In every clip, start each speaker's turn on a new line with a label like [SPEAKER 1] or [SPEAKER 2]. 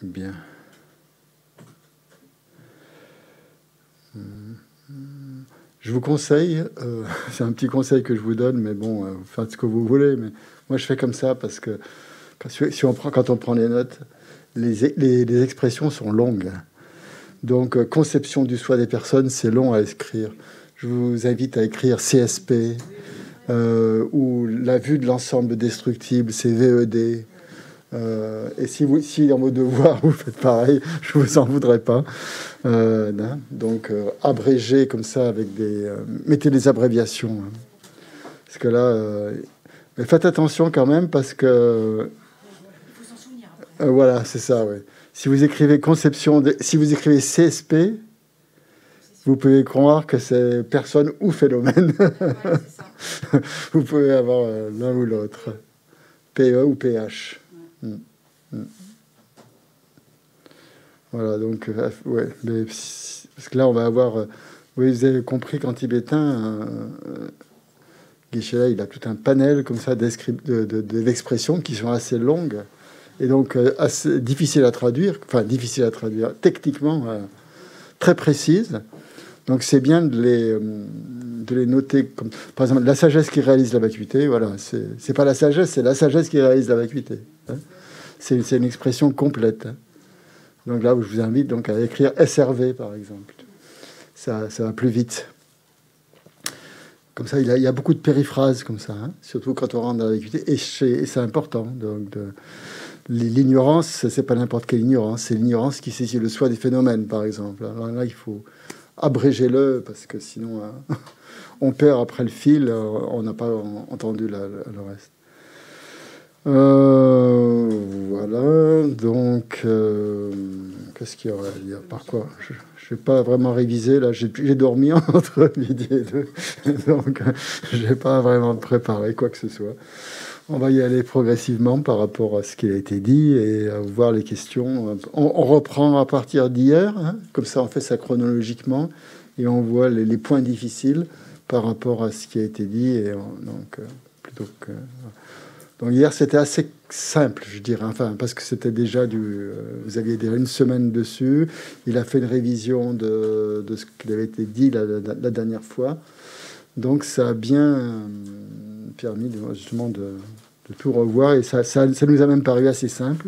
[SPEAKER 1] Bien. Je vous conseille, c'est un petit conseil que je vous donne, mais bon, vous faites ce que vous voulez. Mais moi, je fais comme ça parce que quand on prend les notes, les expressions sont longues. Donc, conception du soi des personnes, c'est long à écrire. Je vous invite à écrire CSP ou la vue de l'ensemble destructible, c'est VED. Et si dans vos devoirs vous faites pareil, je vous en voudrais pas. Donc abrégé comme ça avec mettez des abréviations, hein. Parce que là, mais faites attention quand même parce que voilà, c'est ça. Ouais. Si vous écrivez si vous écrivez CSP, vous pouvez croire que c'est personne ou phénomène. Vous pouvez avoir l'un ou l'autre, PE ou PH. Voilà, donc, ouais, mais, parce que là, on va avoir... oui, vous avez compris qu'en tibétain, Geshe-la, il a tout un panel comme ça d'expressions qui sont assez longues et donc assez difficiles à traduire, techniquement très précises. Donc, c'est bien de les noter comme... Par exemple, la sagesse qui réalise la vacuité, voilà, c'est pas la sagesse, c'est la sagesse qui réalise la vacuité. Hein. C'est une expression complète. Hein. Donc là, où je vous invite donc à écrire SRV, par exemple. Ça va plus vite. Comme ça, il y a beaucoup de périphrases comme ça, hein, surtout quand on rentre dans la vacuité. Et c'est important. Donc, l'ignorance, c'est pas n'importe quelle ignorance. C'est l'ignorance qui saisit le soi des phénomènes, par exemple. Alors là, il faut abréger-le, parce que sinon, hein, on perd après le fil. On n'a pas entendu le reste. Voilà, donc qu'est-ce qu'il y aurait à dire? Par quoi je n'ai pas vraiment révisé, là j'ai dormi entre midi et deux, donc je n'ai pas vraiment préparé quoi que ce soit. On va y aller progressivement par rapport à ce qui a été dit et voir les questions. On reprend à partir d'hier, hein, comme ça on fait ça chronologiquement et on voit les points difficiles par rapport à ce qui a été dit. Et donc, plutôt que... Donc hier, c'était assez simple, je dirais, enfin, parce que c'était déjà vous aviez déjà une semaine dessus. Il a fait une révision de ce qui avait été dit la dernière fois. Donc ça a bien permis justement de tout revoir. Et ça nous a même paru assez simple.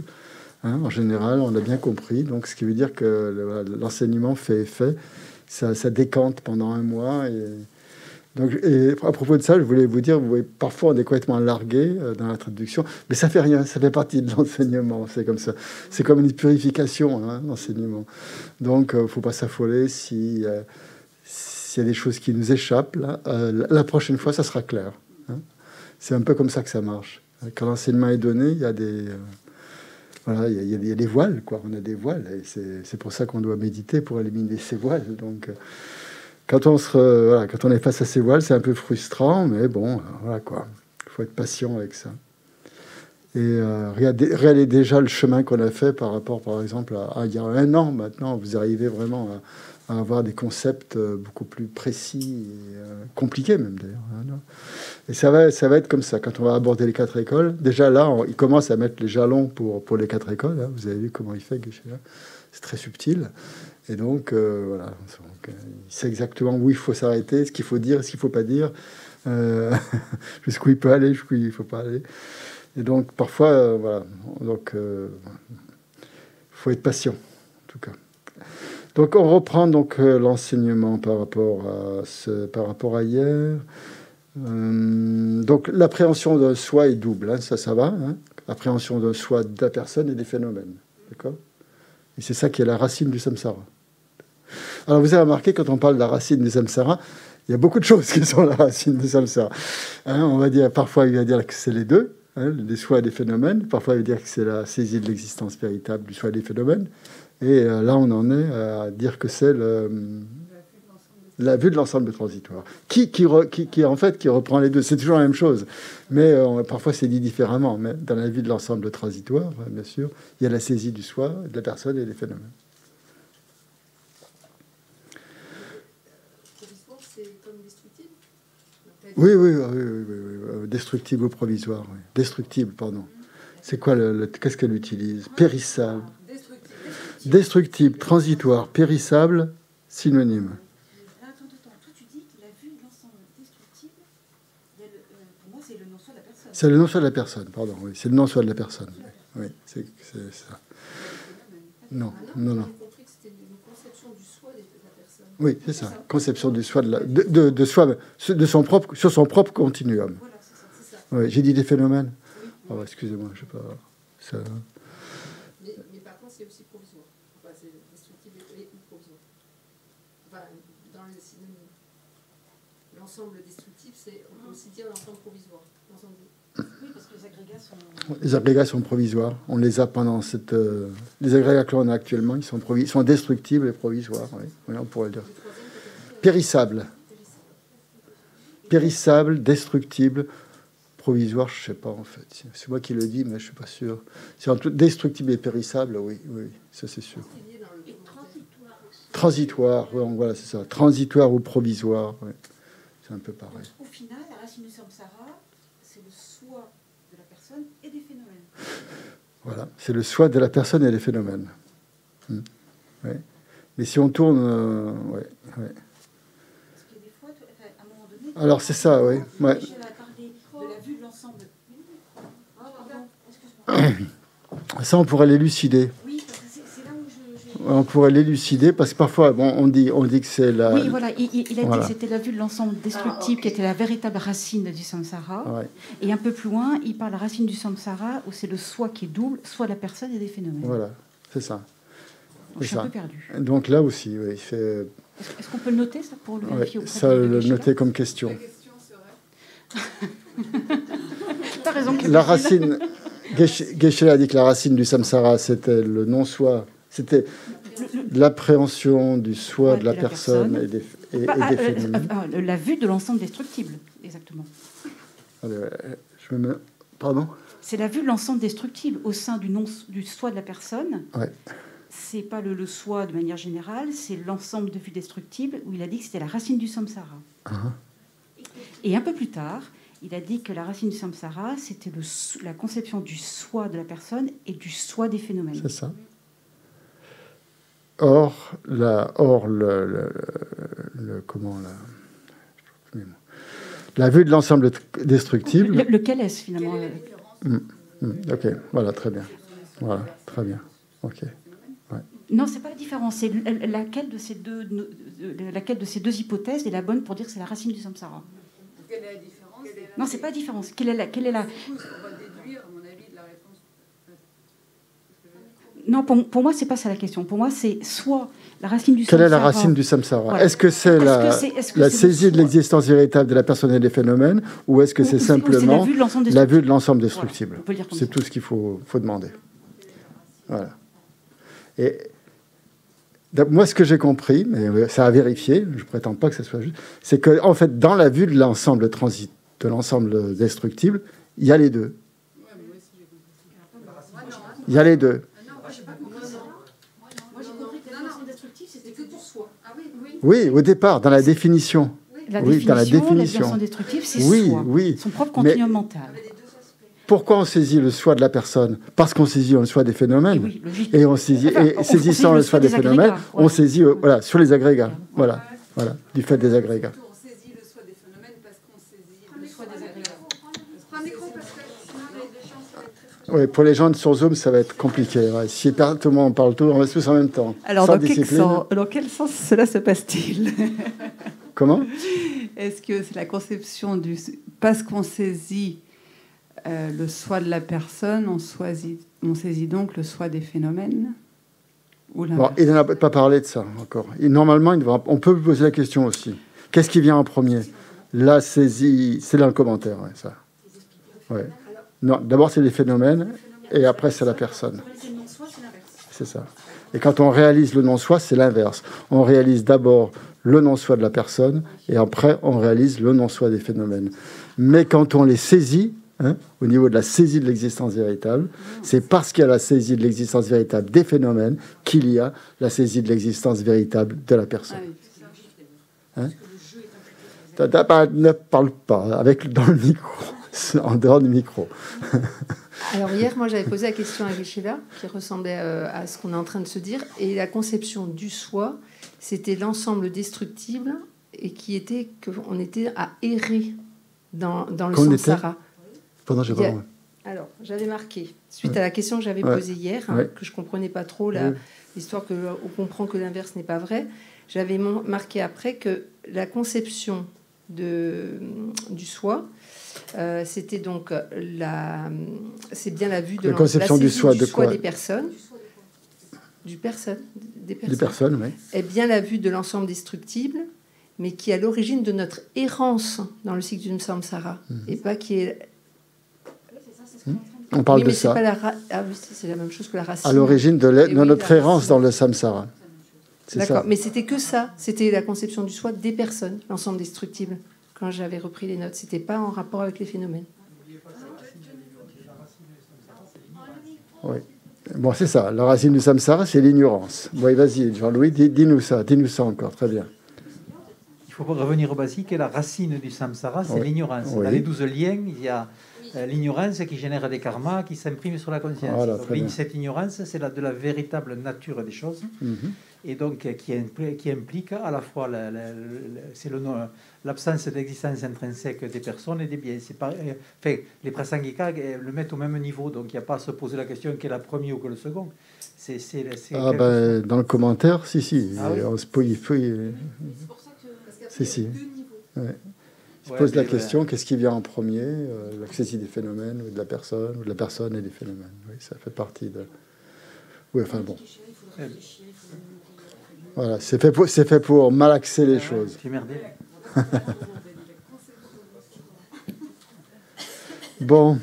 [SPEAKER 1] Hein, en général, on a bien compris. Donc ce qui veut dire que l'enseignement fait effet. Ça décante pendant un mois. Donc, et à propos de ça, je voulais vous dire, vous voyez, parfois on est complètement largué dans la traduction, mais ça fait rien, ça fait partie de l'enseignement, c'est comme ça. C'est comme une purification, hein, l'enseignement. Donc, il ne faut pas s'affoler s'il y a des choses qui nous échappent. Là, la prochaine fois, ça sera clair. Hein. C'est un peu comme ça que ça marche. Quand l'enseignement est donné, il y a des... voilà, il y a des voiles, quoi. On a des voiles, et c'est pour ça qu'on doit méditer, pour éliminer ces voiles. Donc... quand on est face à ces voiles, c'est un peu frustrant, mais bon, voilà quoi. Il faut être patient avec ça. Et regardez déjà le chemin qu'on a fait par rapport, par exemple, à il y a un an maintenant. Vous arrivez vraiment à avoir des concepts beaucoup plus précis et compliqués même d'ailleurs. Hein. Et ça va être comme ça. Quand on va aborder les 4 écoles, déjà là, il commence à mettre les jalons pour les 4 écoles. Hein. Vous avez vu comment il fait, Geshe-la. C'est très subtil. Et donc, voilà. Donc, il sait exactement où il faut s'arrêter, ce qu'il faut dire, ce qu'il ne faut pas dire, jusqu'où il peut aller, jusqu'où il ne faut pas aller. Et donc, parfois, voilà. Donc, faut être patient, en tout cas. Donc, on reprend donc l'enseignement par rapport à hier. Donc, l'appréhension de soi est double, hein, ça va. Hein, l'appréhension de soi, de la personne et des phénomènes. D'accord ? Et c'est ça qui est la racine du samsara. Alors, vous avez remarqué, quand on parle de la racine du samsara, il y a beaucoup de choses qui sont la racine du samsara. Hein, on va dire, parfois, il va dire que c'est les deux, hein, les soi et les phénomènes. Parfois, il va dire que c'est la saisie de l'existence véritable du soi et des phénomènes. Et là, on en est à dire que c'est la vue de l'ensemble transitoire, qui en fait, qui reprend les deux. C'est toujours la même chose, mais parfois, c'est dit différemment. Mais dans la vue de l'ensemble transitoire, bien sûr, il y a la saisie du soi, de la personne et des phénomènes. Oui. Destructible ou provisoire. Oui. Destructible, pardon. C'est quoi qu'est-ce qu'elle utilise? Périssable. Destructible, transitoire, périssable, synonyme.
[SPEAKER 2] Attends. Toi, tu dis que la vue de l'ensemble destructible, pour moi, c'est le non-soi de la personne.
[SPEAKER 1] C'est le non-soi de la personne, pardon. Oui, c'est le non-soi de la personne. Oui, c'est ça. Non.
[SPEAKER 3] J'ai compris que c'était une conception du soi de la personne.
[SPEAKER 1] Oui, c'est ça. Conception du soi de soi, sur son propre continuum.
[SPEAKER 3] Voilà, c'est ça.
[SPEAKER 1] Oui, j'ai dit des phénomènes.
[SPEAKER 3] Oui.
[SPEAKER 1] Oh, excusez-moi, je sais pas. Ça...
[SPEAKER 3] Mais par contre, c'est aussi provisoire. Enfin, c'est destructible et provisoire. Enfin, dans les synonymes. L'ensemble destructif, on peut aussi dire l'ensemble provisoire.
[SPEAKER 2] Oui, parce que les agrégats sont...
[SPEAKER 1] Les agrégats sont provisoires. On les a pendant cette... les agrégats que l'on a actuellement, ils sont destructibles et provisoires. Oui, on pourrait le dire. Périssable. Périssable, destructible, provisoire, je ne sais pas en fait. C'est moi qui le dis, mais je ne suis pas sûr. C'est entre destructible et périssable, oui, ça c'est sûr.
[SPEAKER 2] Et transitoire aussi.
[SPEAKER 1] Transitoire, voilà, c'est ça. Transitoire ou provisoire, oui. C'est un peu pareil.
[SPEAKER 2] Au final, la racine du samsara, c'est le soi de la personne et des phénomènes.
[SPEAKER 1] Voilà, c'est le soi de la personne et les phénomènes. Ouais. Mais si on tourne... ouais.
[SPEAKER 2] Parce que des fois, à un moment donné...
[SPEAKER 1] Alors c'est ça, oui. Ouais.
[SPEAKER 2] Michel a parlé de la vue de l'ensemble. Pardon, excuse-moi.
[SPEAKER 1] Ça, on pourrait l'élucider.
[SPEAKER 2] Oui, parce que c'est là où
[SPEAKER 1] On pourrait l'élucider parce que parfois, bon, on dit que c'est la...
[SPEAKER 2] Oui, voilà, il a dit
[SPEAKER 1] Voilà.
[SPEAKER 2] que c'était la vue de l'ensemble destructible qui était la véritable racine du samsara.
[SPEAKER 1] Ouais.
[SPEAKER 2] Et un peu plus loin, il parle de la racine du samsara où c'est le soi qui est double, soit la personne et des phénomènes.
[SPEAKER 1] Voilà, c'est ça.
[SPEAKER 2] Donc, je suis un peu perdu.
[SPEAKER 1] Donc là aussi, oui, il fait...
[SPEAKER 2] Est-ce qu'on peut le noter, ça, pour le vérifier auprès
[SPEAKER 1] ça,
[SPEAKER 2] de
[SPEAKER 1] le
[SPEAKER 2] Geshe-la
[SPEAKER 1] noter comme question.
[SPEAKER 3] La question serait...
[SPEAKER 2] T'as raison.
[SPEAKER 1] La racine... Geshe-la a dit que la racine du samsara, c'était le non-soi. C'était l'appréhension du soi de la personne et des phénomènes.
[SPEAKER 2] La vue de l'ensemble destructible, exactement.
[SPEAKER 1] Allez, je me mets... Pardon ?
[SPEAKER 2] C'est la vue de l'ensemble destructible au sein du soi de la personne.
[SPEAKER 1] Ouais.
[SPEAKER 2] C'est pas le soi de manière générale, c'est l'ensemble de vues destructibles où il a dit que c'était la racine du samsara. Et un peu plus tard, il a dit que la racine du samsara, c'était la conception du soi de la personne et du soi des phénomènes.
[SPEAKER 1] C'est ça. Or, la vue de l'ensemble destructible...
[SPEAKER 2] Lequel est-ce, finalement
[SPEAKER 1] Ok, voilà, très bien. Voilà, très bien. Ok. Ouais.
[SPEAKER 2] Non, c'est pas la différence. C'est laquelle de ces deux hypothèses est la bonne pour dire que c'est la racine du samsara.
[SPEAKER 3] Quelle est la différence?
[SPEAKER 2] Non, c'est pas la différence. Quelle est la...
[SPEAKER 3] Du coup, on va déduire, à mon avis, de la réponse.
[SPEAKER 2] Non, pour moi, c'est pas ça la question. Pour moi, c'est soit la racine du
[SPEAKER 1] Quelle
[SPEAKER 2] samsara...
[SPEAKER 1] est la racine du samsara?
[SPEAKER 2] Voilà.
[SPEAKER 1] Est-ce que c'est la
[SPEAKER 2] c'est
[SPEAKER 1] saisie de l'existence véritable de la personne et des phénomènes, ou est-ce que c'est simplement la vue de l'ensemble destructible?
[SPEAKER 2] Voilà, on peut le dire comme
[SPEAKER 1] c'est
[SPEAKER 2] ça.
[SPEAKER 1] tout ce qu'il faut demander. Voilà. Et moi, ce que j'ai compris, mais ça a vérifié, je ne prétends pas que ce soit juste, c'est que en fait, dans la vue de l'ensemble destructible, il y a les deux. Il y a les deux.
[SPEAKER 2] Moi, j'ai compris que l'ensemble destructif, c'était que pour soi.
[SPEAKER 3] Ah oui, oui.
[SPEAKER 1] Oui, au départ, dans la définition.
[SPEAKER 2] La
[SPEAKER 1] Oui, dans la
[SPEAKER 2] définition,
[SPEAKER 1] définition.
[SPEAKER 2] l'ensemble destructif, c'est
[SPEAKER 1] Oui,
[SPEAKER 2] soi.
[SPEAKER 1] oui.
[SPEAKER 2] Son propre continuum mental.
[SPEAKER 1] Pourquoi on saisit le soi de la personne? Parce qu'on saisit le soi des phénomènes.
[SPEAKER 2] Et oui, logique.
[SPEAKER 1] Et on saisit,
[SPEAKER 2] Enfin,
[SPEAKER 1] et
[SPEAKER 2] on
[SPEAKER 1] saisissant
[SPEAKER 2] saisit
[SPEAKER 1] le soi des phénomènes,
[SPEAKER 2] agrégats,
[SPEAKER 1] on
[SPEAKER 2] voilà.
[SPEAKER 1] saisit sur les agrégats. Voilà, du fait des agrégats.
[SPEAKER 3] On saisit le soi des phénomènes parce qu'on saisit le soi des agrégats. Prends un micro parce que sinon les deux chances, ça va être très
[SPEAKER 1] Oui, pour les gens sur Zoom, ça va être compliqué. Ouais. Si tout le monde parle tout, on reste tous en même temps.
[SPEAKER 4] Alors,
[SPEAKER 1] Sans
[SPEAKER 4] dans
[SPEAKER 1] discipline.
[SPEAKER 4] quel sens cela se passe-t-il?
[SPEAKER 1] Comment?
[SPEAKER 4] Est-ce que c'est la conception du... Parce qu'on saisit le soi de la personne, on saisit donc le soi des phénomènes? Ou
[SPEAKER 1] Bon, il n'en a pas parlé de ça encore. Normalement, on peut lui poser la question aussi. Qu'est-ce qui vient en premier? La saisie, c'est dans le commentaire, ouais, ça. Ouais. Non, d'abord, c'est les phénomènes, et après, c'est la personne. C'est ça. Et quand on réalise le non-soi, c'est l'inverse. On réalise d'abord le non-soi de la personne, et après, on réalise le non-soi des phénomènes. Mais quand on les saisit, au niveau de la saisie de l'existence véritable, c'est parce qu'il y a la saisie de l'existence véritable des phénomènes qu'il y a la saisie de l'existence véritable de la personne. Ne parle pas dans le micro. en dehors du micro.
[SPEAKER 3] Alors hier, moi, j'avais posé la question à Richela, qui ressemblait à ce qu'on est en train de se dire. Et la conception du soi, c'était l'ensemble destructible et qui était qu'on était à errer dans le samsara.
[SPEAKER 1] Pendant j'ai pas
[SPEAKER 3] Alors, j'avais marqué, suite à la question que j'avais posée hier, que je ne comprenais pas trop, l'histoire qu'on comprend que l'inverse n'est pas vrai, j'avais marqué après que la conception du soi, c'était donc c'est bien la vue de
[SPEAKER 1] la conception du soi
[SPEAKER 3] des personnes. Des personnes,
[SPEAKER 1] oui.
[SPEAKER 3] Est bien la vue de l'ensemble destructible, mais qui est à l'origine de notre errance dans le cycle du samsara, et pas qui est...
[SPEAKER 1] On parle de ça.
[SPEAKER 3] C'est la même chose que la racine.
[SPEAKER 1] À l'origine de notre errance dans le samsara.
[SPEAKER 3] D'accord, mais c'était que ça. C'était la conception du soi des personnes, l'ensemble destructible. Quand j'avais repris les notes, c'était pas en rapport avec les phénomènes.
[SPEAKER 1] Oui. Bon, c'est ça. La racine du samsara, c'est l'ignorance. Oui, vas-y, Jean-Louis, dis-nous ça encore. Très bien.
[SPEAKER 5] Il faut revenir au basique. La racine du samsara, c'est l'ignorance.
[SPEAKER 1] Oui.
[SPEAKER 5] Dans les 12 liens, il y a l'ignorance qui génère des karmas qui s'impriment sur la conscience.
[SPEAKER 1] Voilà,
[SPEAKER 5] donc, cette ignorance, c'est de la véritable nature des choses. Et donc qui implique à la fois l'absence d'existence intrinsèque des personnes et des biens. Les prasangika le mettent au même niveau, donc il n'y a pas à se poser la question quel est le premier ou que le second.
[SPEAKER 1] Dans le commentaire, si.
[SPEAKER 5] Ah, oui.
[SPEAKER 1] On se peut,
[SPEAKER 3] C'est pour ça que...
[SPEAKER 1] Si.
[SPEAKER 3] Deux niveaux.
[SPEAKER 1] Ouais. Il se pose la question, qu'est-ce qui vient en premier, l'accessit des phénomènes ou de la personne et des phénomènes. Oui, ça fait partie de... Oui, enfin bon. Voilà, c'est fait pour malaxer les choses.
[SPEAKER 5] Tu es merdé.
[SPEAKER 1] Bon.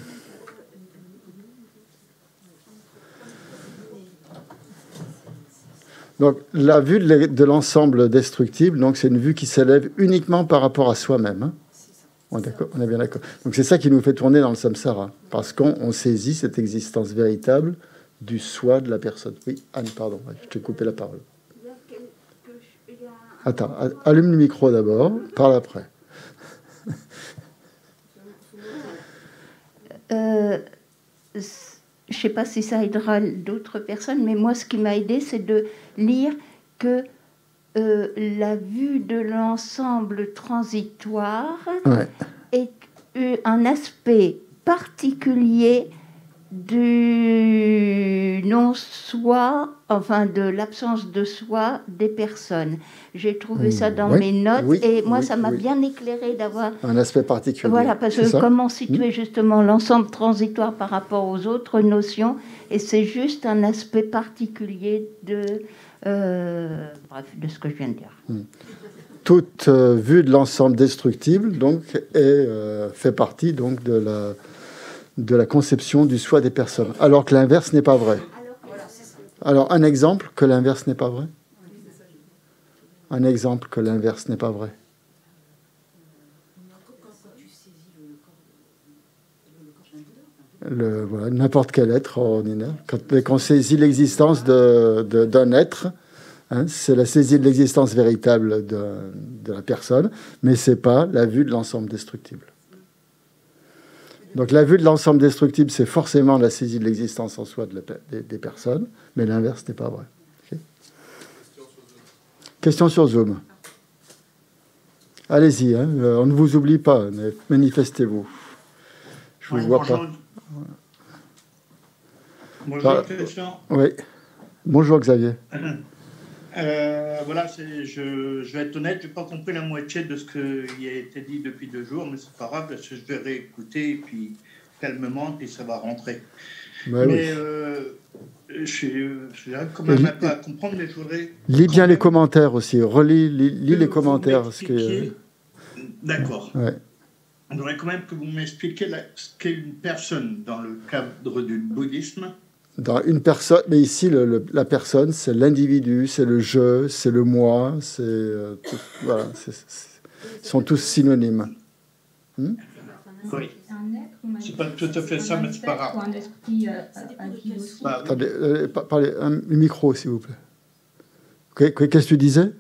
[SPEAKER 1] Donc, la vue de l'ensemble destructible, donc c'est une vue qui s'élève uniquement par rapport à soi-même. Hein. On est bien d'accord. Donc, c'est ça qui nous fait tourner dans le samsara, parce qu'on saisit cette existence véritable du soi de la personne. Oui, Anne, pardon, je t'ai coupé la parole. Attends, allume le micro d'abord, parle après.
[SPEAKER 6] Je ne sais pas si ça aidera d'autres personnes, mais moi, ce qui m'a aidé, c'est de lire que la vue de l'ensemble transitoire est un aspect particulier du non-soi, enfin de l'absence de soi des personnes. J'ai trouvé ça dans mes notes et moi ça m'a bien éclairé d'avoir
[SPEAKER 1] un aspect particulier.
[SPEAKER 6] Voilà, parce que comment situer justement l'ensemble transitoire par rapport aux autres notions, et c'est juste un aspect particulier de ce que je viens de dire.
[SPEAKER 1] Toute vue de l'ensemble destructible donc fait partie donc de la conception du soi des personnes, alors que l'inverse n'est pas vrai. Alors, un exemple que l'inverse n'est pas vrai. Un exemple que l'inverse n'est pas vrai. N'importe quel être ordinaire. Quand on saisit l'existence d'un être, hein, c'est la saisie de l'existence véritable de la personne, mais ce n'est pas la vue de l'ensemble destructible. Donc la vue de l'ensemble destructible, c'est forcément la saisie de l'existence en soi des personnes, mais l'inverse n'est pas vrai. Okay. Question sur Zoom. Allez-y, hein, on ne vous oublie pas, manifestez-vous. Je ne vous vois pas.
[SPEAKER 7] Bonjour Christian.
[SPEAKER 1] Oui. Bonjour Xavier.
[SPEAKER 7] Voilà, je vais être honnête, je n'ai pas compris la moitié de ce qui a été dit depuis 2 jours, mais c'est pas grave, parce que je vais réécouter, et puis calmement, puis ça va rentrer. Mais je n'arrive quand même pas à comprendre, mais je voudrais...
[SPEAKER 1] Lis bien les commentaires aussi, lis les commentaires.
[SPEAKER 7] D'accord.
[SPEAKER 1] Ouais.
[SPEAKER 7] Je voudrais quand même que vous m'expliquiez ce qu'est une personne dans le cadre du bouddhisme.
[SPEAKER 1] Dans une personne, mais ici, la personne, c'est l'individu, c'est le je, c'est le moi, voilà, ils sont tous synonymes.
[SPEAKER 7] Oui. C'est pas tout à fait ça, mais c'est pas grave.
[SPEAKER 1] Attendez, parlez un micro, s'il vous plaît. Qu'est-ce que tu disais ?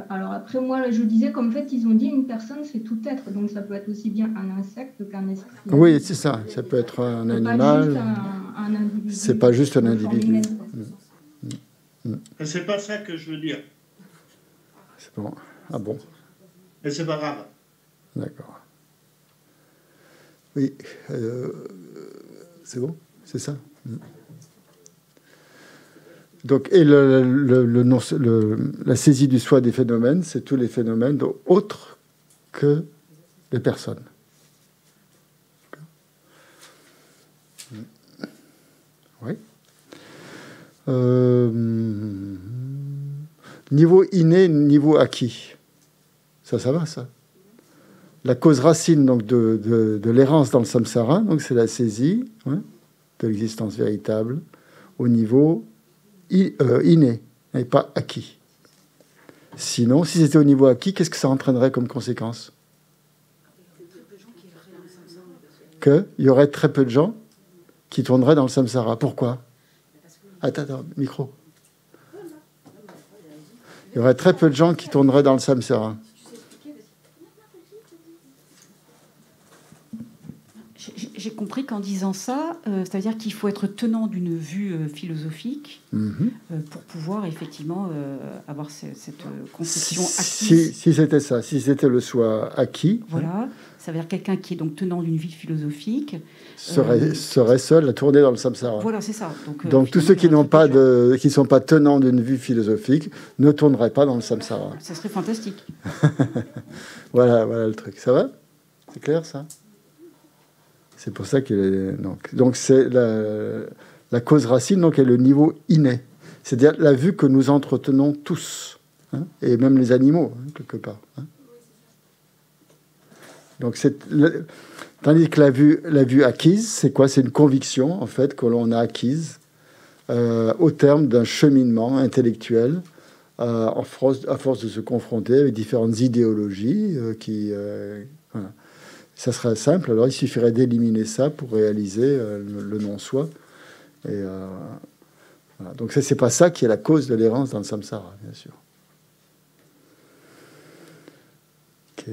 [SPEAKER 8] Alors, Après, moi, je disais qu'en fait, ils ont dit une personne, c'est tout être. Donc, ça peut être aussi bien un insecte qu'un esprit.
[SPEAKER 1] Oui, c'est ça. Ça peut être un animal.
[SPEAKER 8] Un individu.
[SPEAKER 1] C'est pas juste un individu.
[SPEAKER 7] C'est pas ça que je veux dire.
[SPEAKER 1] C'est bon. Ah bon.
[SPEAKER 7] Mais c'est pas grave.
[SPEAKER 1] D'accord. Oui. C'est bon. C'est ça. Donc, et la saisie du soi des phénomènes, c'est tous les phénomènes autres que les personnes. Oui. Niveau inné, niveau acquis. Ça va, ça. La cause racine donc, de l'errance dans le samsara, donc c'est la saisie de l'existence véritable au niveau inné et pas acquis. Sinon, si c'était au niveau acquis, qu'est-ce que ça entraînerait comme conséquence? Qu'il y aurait très peu de gens qui tourneraient dans le samsara. Pourquoi? Attends, micro. Il y aurait très peu de gens qui tourneraient dans le samsara.
[SPEAKER 2] J'ai compris qu'en disant ça, c'est-à-dire qu'il faut être tenant d'une vue philosophique pour pouvoir effectivement avoir cette conception acquise.
[SPEAKER 1] Si c'était ça, si c'était le soi acquis.
[SPEAKER 2] Voilà, ça veut dire quelqu'un qui est donc tenant d'une vie philosophique
[SPEAKER 1] serait seul à tourner dans le samsara.
[SPEAKER 2] Voilà, c'est ça.
[SPEAKER 1] Donc tous ceux qui n'ont pas qui sont pas tenants d'une vue philosophique ne tourneraient pas dans le samsara.
[SPEAKER 2] Ça serait fantastique.
[SPEAKER 1] voilà le truc. Ça va? C'est clair ça? C'est pour ça que donc c'est la cause racine donc est le niveau inné, c'est-à-dire la vue que nous entretenons tous, et même les animaux quelque part. Donc tandis que la vue acquise, c'est quoi? C'est une conviction en fait que l'on a acquise au terme d'un cheminement intellectuel à force de se confronter avec différentes idéologies voilà. Ça serait simple, alors il suffirait d'éliminer ça pour réaliser le non-soi. Et voilà. Donc c'est pas ça qui est la cause de l'errance dans le samsara, bien sûr. Ok.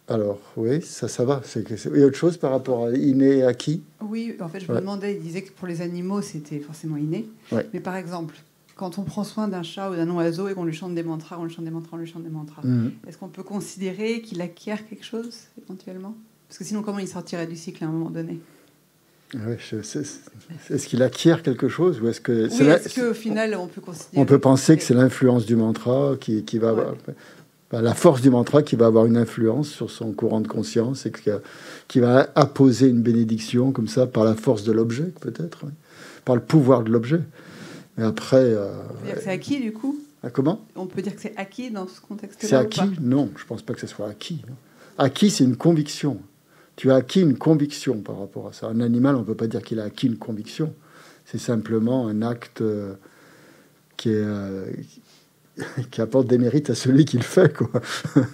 [SPEAKER 1] Alors, oui, ça va. Il y a autre chose par rapport à inné et acquis?
[SPEAKER 4] Oui, en fait, je me demandais, il disait que pour les animaux, c'était forcément inné. Ouais. Mais par exemple, quand on prend soin d'un chat ou d'un oiseau et qu'on lui chante des mantras, est-ce qu'on peut considérer qu'il acquiert quelque chose, éventuellement? Parce que sinon, comment il sortirait du cycle à un moment donné?
[SPEAKER 1] Ouais, est-ce qu'il acquiert quelque chose ou est-ce que
[SPEAKER 4] est-ce qu'au final, on peut considérer...
[SPEAKER 1] On peut penser que c'est l'influence du mantra qui va avoir... la force du mantra qui va avoir une influence sur son courant de conscience et qui va apposer une bénédiction comme ça par la force de l'objet, peut-être, par le pouvoir de l'objet. Et après...
[SPEAKER 4] on peut dire que c'est acquis, du coup?
[SPEAKER 1] Comment?
[SPEAKER 4] On peut dire que c'est acquis dans ce contexte-là?
[SPEAKER 1] C'est acquis? Non, je ne pense pas que ce soit acquis. Acquis, c'est une conviction. Tu as acquis une conviction par rapport à ça. Un animal, on ne peut pas dire qu'il a acquis une conviction. C'est simplement un acte qui apporte des mérites à celui qui le fait, quoi.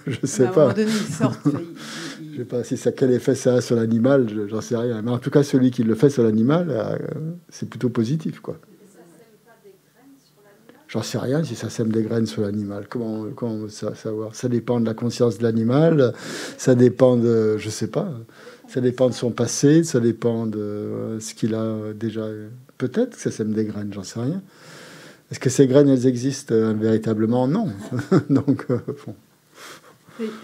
[SPEAKER 1] Je ne sais pas.
[SPEAKER 4] À un moment donné, il sort.
[SPEAKER 1] Je ne sais pas si ça, quel effet ça a sur l'animal, j'en sais rien. Mais en tout cas, celui qui le fait sur l'animal, c'est plutôt positif, quoi. J'en sais rien si ça sème des graines sur l'animal. Comment savoir? Ça dépend de la conscience de l'animal, ça dépend de... Je sais pas. Ça dépend de son passé, ça dépend de ce qu'il a déjà... Peut-être que ça sème des graines, j'en sais rien. Est-ce que ces graines, elles existent véritablement? Non. Donc, bon.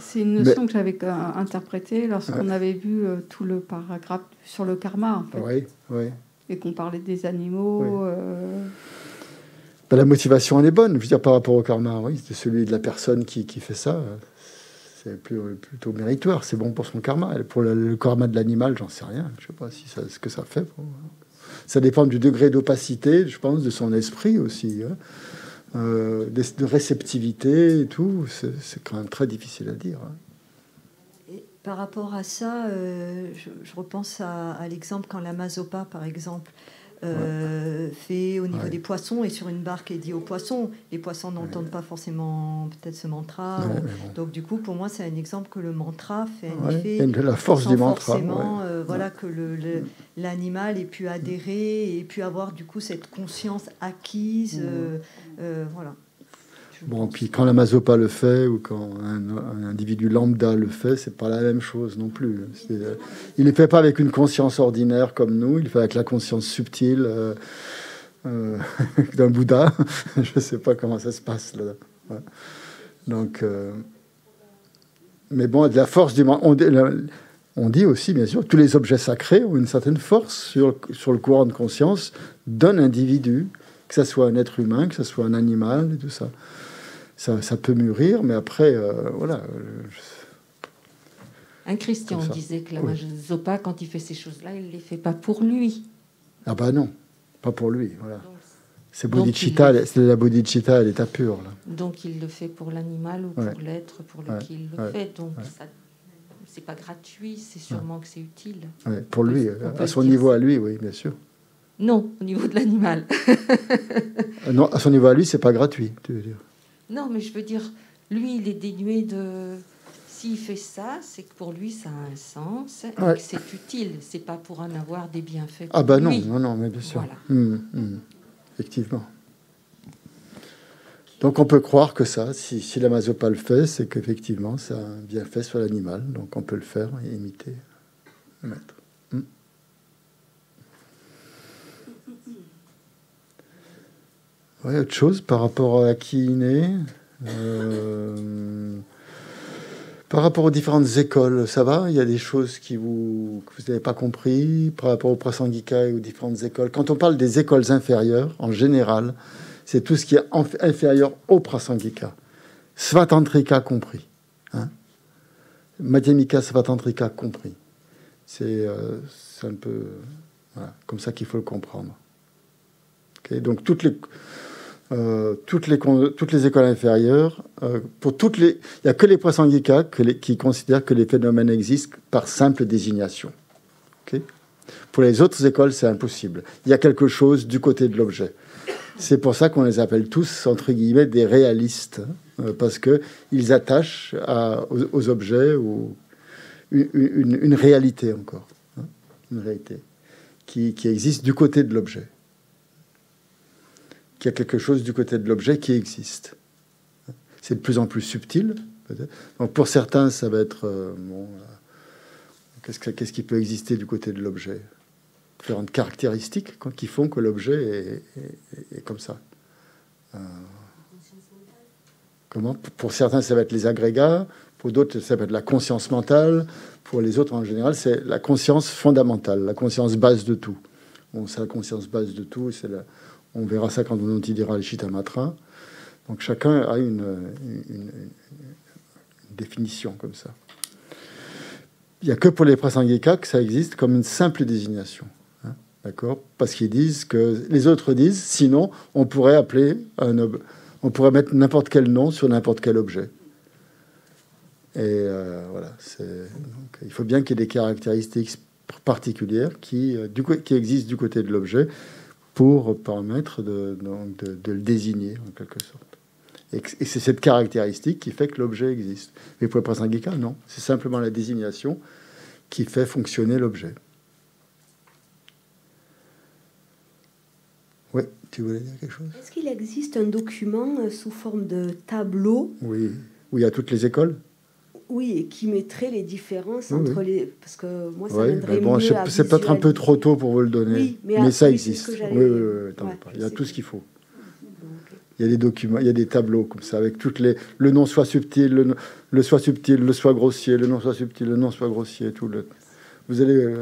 [SPEAKER 9] C'est une notion que j'avais interprétée lorsqu'on avait vu tout le paragraphe sur le karma, en fait.
[SPEAKER 1] Oui.
[SPEAKER 9] Et qu'on parlait des animaux...
[SPEAKER 1] La motivation, elle est bonne. Je veux dire, par rapport au karma, oui, c'est celui de la personne qui fait ça. C'est plutôt méritoire. C'est bon pour son karma. Pour le karma de l'animal, j'en sais rien. Je ne sais pas ce que ça fait. Ça dépend du degré d'opacité, je pense, de son esprit aussi. De réceptivité et tout. C'est quand même très difficile à dire.
[SPEAKER 10] Et par rapport à ça, je repense à l'exemple quand la Mazopa, par exemple, fait au niveau des poissons et sur une barque et dit aux poissons. Les poissons n'entendent pas forcément peut-être ce mantra. Donc du coup, pour moi, c'est un exemple que le mantra fait un effet.
[SPEAKER 1] Et de la force du mantra.
[SPEAKER 10] Voilà, que l'animal ait pu adhérer et ait pu avoir du coup cette conscience acquise. Voilà.
[SPEAKER 1] Bon, puis quand la Mazopa le fait, ou quand un individu lambda le fait, c'est pas la même chose non plus. Il ne le fait pas avec une conscience ordinaire comme nous, il le fait avec la conscience subtile d'un Bouddha. Je ne sais pas comment ça se passe là. Ouais. Donc, mais bon, de la force du... On dit aussi, bien sûr, que tous les objets sacrés ont une certaine force sur le courant de conscience d'un individu, que ce soit un être humain, que ce soit un animal, et tout ça. Ça peut mûrir, mais après, voilà.
[SPEAKER 11] Un Christian disait que la Mazopa, quand il fait ces choses-là, il ne les fait pas pour lui.
[SPEAKER 1] Ah bah non, pas pour lui, voilà. C'est bodhicitta, c'est la bodhicitta à l'état pur. Là.
[SPEAKER 11] Donc il le fait pour l'animal ou pour l'être pour lequel il le fait. Donc ça... C'est pas gratuit, c'est sûrement que c'est utile.
[SPEAKER 1] Ouais, pour lui, à son niveau à lui, oui, bien sûr.
[SPEAKER 11] Non, au niveau de l'animal.
[SPEAKER 1] Non, à son niveau à lui, c'est pas gratuit, tu veux dire.
[SPEAKER 11] Non, mais je veux dire, lui, il est dénué de... S'il fait ça, c'est que pour lui, ça a un sens, et que c'est utile. C'est pas pour en avoir des bienfaits.
[SPEAKER 1] Ah bah non, non, mais bien sûr. Voilà. Effectivement. Donc on peut croire que ça, si la Mazopa le fait, c'est qu'effectivement ça a un bienfait sur l'animal. Donc on peut le faire et imiter le maître. Ouais, autre chose par rapport à qui il est, par rapport aux différentes écoles, ça va? Il y a des choses que vous n'avez pas compris par rapport au Prasangika et aux différentes écoles. Quand on parle des écoles inférieures, en général, c'est tout ce qui est inférieur au Prasangika. Svatantrika compris. Hein? Madhyamika, Svatantrika compris. C'est un peu comme ça qu'il faut le comprendre. Okay? Donc toutes les écoles inférieures, il n'y a que les Prasangika qui considèrent que les phénomènes existent par simple désignation. Okay? Pour les autres écoles, c'est impossible. Il y a quelque chose du côté de l'objet. C'est pour ça qu'on les appelle tous, entre guillemets, des réalistes, parce qu'ils attachent aux objets une réalité encore, hein, une réalité qui existe du côté de l'objet. Qu'il y a quelque chose du côté de l'objet qui existe. C'est de plus en plus subtil, peut-être. Donc pour certains, ça va être... qu'est-ce qui peut exister du côté de l'objet ? Différentes caractéristiques qui font que l'objet est comme ça. Comment ? Pour certains, ça va être les agrégats. Pour d'autres, ça va être la conscience mentale. Pour les autres, en général, c'est la conscience fondamentale, la conscience base de tout. Bon, c'est la conscience base de tout. On verra ça quand on étudiera les Chittamatra. Donc chacun a une définition comme ça. Il n'y a que pour les Prasangika que ça existe comme une simple désignation. D'accord ? Parce qu'ils disent que... Les autres disent, sinon, on pourrait on pourrait mettre n'importe quel nom sur n'importe quel objet. Et voilà. Donc, il faut bien qu'il y ait des caractéristiques particulières qui existent du côté de l'objet pour permettre de le désigner, en quelque sorte. Et c'est cette caractéristique qui fait que l'objet existe. Mais pour les Prasangika, non. C'est simplement la désignation qui fait fonctionner l'objet. Oui, tu voulais dire quelque chose ?
[SPEAKER 12] Est-ce qu'il existe un document sous forme de tableau ?
[SPEAKER 1] Oui, où il y a toutes les écoles ?
[SPEAKER 12] Oui, et qui mettrait les différences entre les... Parce que moi, ça m'aiderait
[SPEAKER 1] mieux
[SPEAKER 12] à
[SPEAKER 1] c'est peut-être un peu trop tôt pour vous le donner,
[SPEAKER 12] oui,
[SPEAKER 1] mais ça existe. Oui, il y a tout ce qu'il faut. Il y a des documents, il y a des tableaux comme ça, avec le nom soit subtil, le soit subtil, le soit grossier, le nom soit subtil, le nom soit grossier, tout le... Vous allez...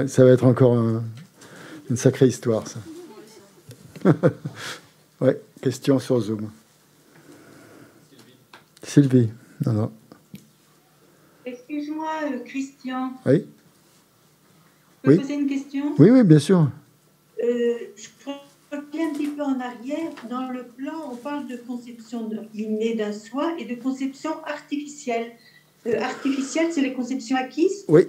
[SPEAKER 1] ça va être encore une sacrée histoire, ça. Ouais, question sur Zoom. Sylvie. Non.
[SPEAKER 13] Excuse-moi, Christian.
[SPEAKER 1] Oui.
[SPEAKER 13] Je peux poser une question ?
[SPEAKER 1] Oui, bien sûr.
[SPEAKER 13] Je reviens un petit peu en arrière. Dans le plan, on parle de conception innée d'un soi et de conception artificielle. Artificielle, c'est les conceptions acquises ?
[SPEAKER 1] Oui.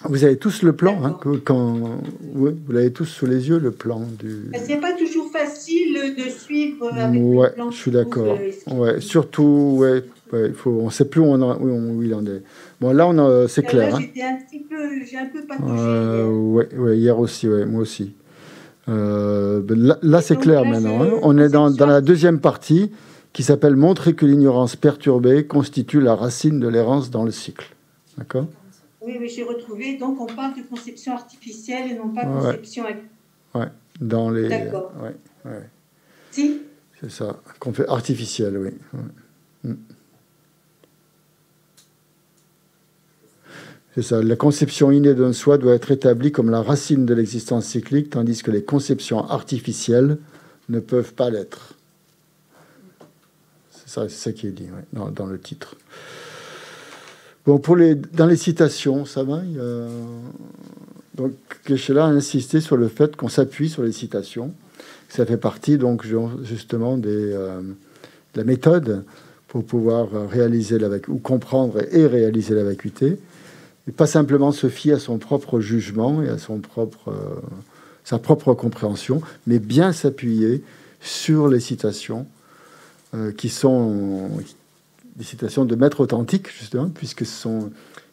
[SPEAKER 1] Vous avez tous le plan, hein, vous l'avez tous sous les yeux, le plan du...
[SPEAKER 13] C'est pas toujours facile de suivre avec le plan.
[SPEAKER 1] Je suis d'accord. Surtout, on ne sait plus où il en est. Bon, là, c'est clair.
[SPEAKER 13] Là, j'ai un peu patauché.
[SPEAKER 1] Hier aussi, moi aussi. Là c'est clair maintenant. Hein. On est dans la deuxième partie qui s'appelle « Montrer que l'ignorance perturbée constitue la racine de l'errance dans le cycle ». D'accord ?
[SPEAKER 13] Oui, j'ai retrouvé. Donc, on parle de conception artificielle et non pas conception...
[SPEAKER 1] Ouais, dans les...
[SPEAKER 13] D'accord.
[SPEAKER 1] Ouais.
[SPEAKER 13] Si ?
[SPEAKER 1] C'est ça, qu'on fait artificielle, oui. Ouais. C'est ça, la conception innée d'un soi doit être établie comme la racine de l'existence cyclique, tandis que les conceptions artificielles ne peuvent pas l'être. C'est ça qui est dit dans le titre. Bon, dans les citations, ça va. Donc, Geshe-la a insisté sur le fait qu'on s'appuie sur les citations. Ça fait partie, donc, justement, de la méthode pour pouvoir réaliser ou comprendre et réaliser la vacuité. Et pas simplement se fier à son propre jugement et à sa propre compréhension, mais bien s'appuyer sur les citations qui sont des citations de maîtres authentiques, justement, puisque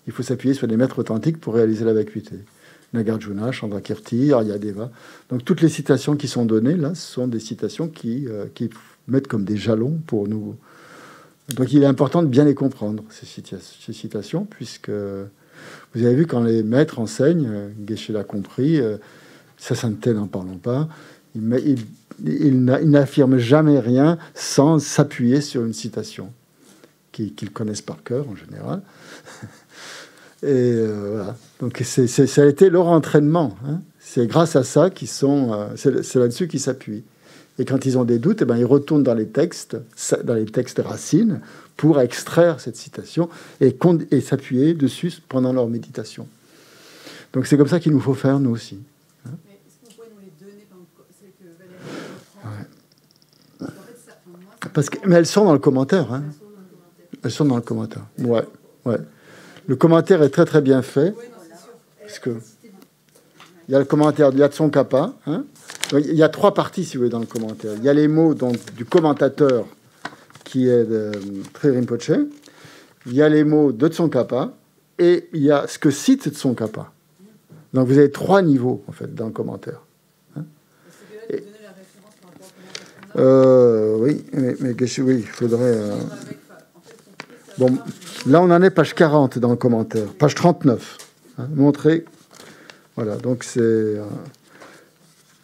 [SPEAKER 1] il faut s'appuyer sur des maîtres authentiques pour réaliser la vacuité. Nagarjuna, Chandrakirti, Aryadeva. Donc toutes les citations qui sont données, là, ce sont des citations qui mettent comme des jalons pour nous. Donc il est important de bien les comprendre, ces citations, puisque vous avez vu, quand les maîtres enseignent, Geshe l'a compris, Sasanten n'en parlons pas, il n'affirme jamais rien sans s'appuyer sur une citation qu'ils connaissent par cœur en général. Et voilà. Donc ça a été leur entraînement. Hein. C'est grâce à ça c'est là-dessus qu'ils s'appuient. Et quand ils ont des doutes, ils retournent dans les textes racines pour extraire cette citation et s'appuyer dessus pendant leur méditation. Donc c'est comme ça qu'il nous faut faire, nous aussi. Hein. Mais est-ce que vous pouvez nous les donner celles que Valérie mais elles sont dans le commentaire. Hein. Elles sont dans le commentaire. Ouais. Le commentaire est très très bien fait. Parce que il y a le commentaire de Yatson Kappa. Hein. Il y a 3 parties, si vous voulez, dans le commentaire. Il y a les mots donc, du commentateur, qui est de Tri Rinpoche. Il y a les mots de Tsongkhapa. Et il y a ce que cite Tsongkhapa. Donc vous avez 3 niveaux, en fait, dans le commentaire. Hein. Oui, mais oui, il faudrait... Bon, là, on en est page 40 dans le commentaire. Page 39. Hein, montrer... Voilà, donc c'est...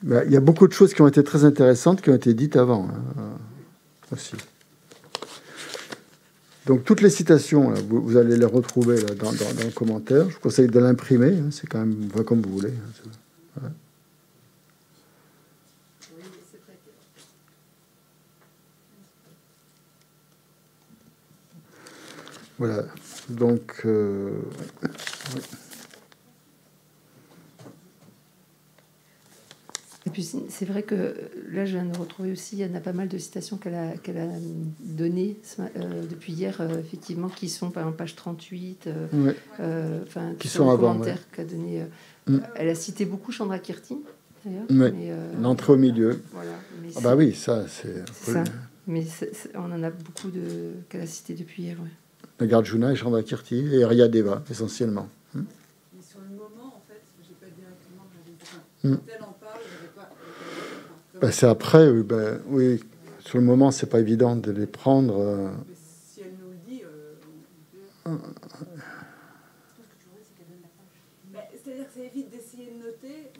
[SPEAKER 1] il y a beaucoup de choses qui ont été très intéressantes, qui ont été dites avant, aussi. Donc, toutes les citations, là, vous allez les retrouver là, dans le commentaire. Je vous conseille de l'imprimer, hein, c'est quand même comme vous voulez. Hein, voilà, donc... oui.
[SPEAKER 11] Et puis c'est vrai que là, je viens de retrouver aussi, il y en a pas mal de citations qu'elle a données depuis hier, effectivement, qui sont par exemple page 38, qui sont en commentaire qu'a donné. Elle a cité beaucoup Chandrakirti, d'ailleurs.
[SPEAKER 1] L'entrée au milieu.
[SPEAKER 11] Voilà,
[SPEAKER 1] oui, ça, c'est...
[SPEAKER 11] ça. Mais on en a beaucoup qu'elle a cité depuis hier. Ouais.
[SPEAKER 1] Nagarjuna et Chandrakirti et Aryadeva, essentiellement.
[SPEAKER 4] Mais sur le moment, en fait, je n'ai pas directement... Quand elle en parle,
[SPEAKER 1] c'est après, oui. Sur le moment, c'est pas évident de les prendre.
[SPEAKER 4] Mais si elle nous le dit, c'est-à-dire que ça évite d'essayer de noter.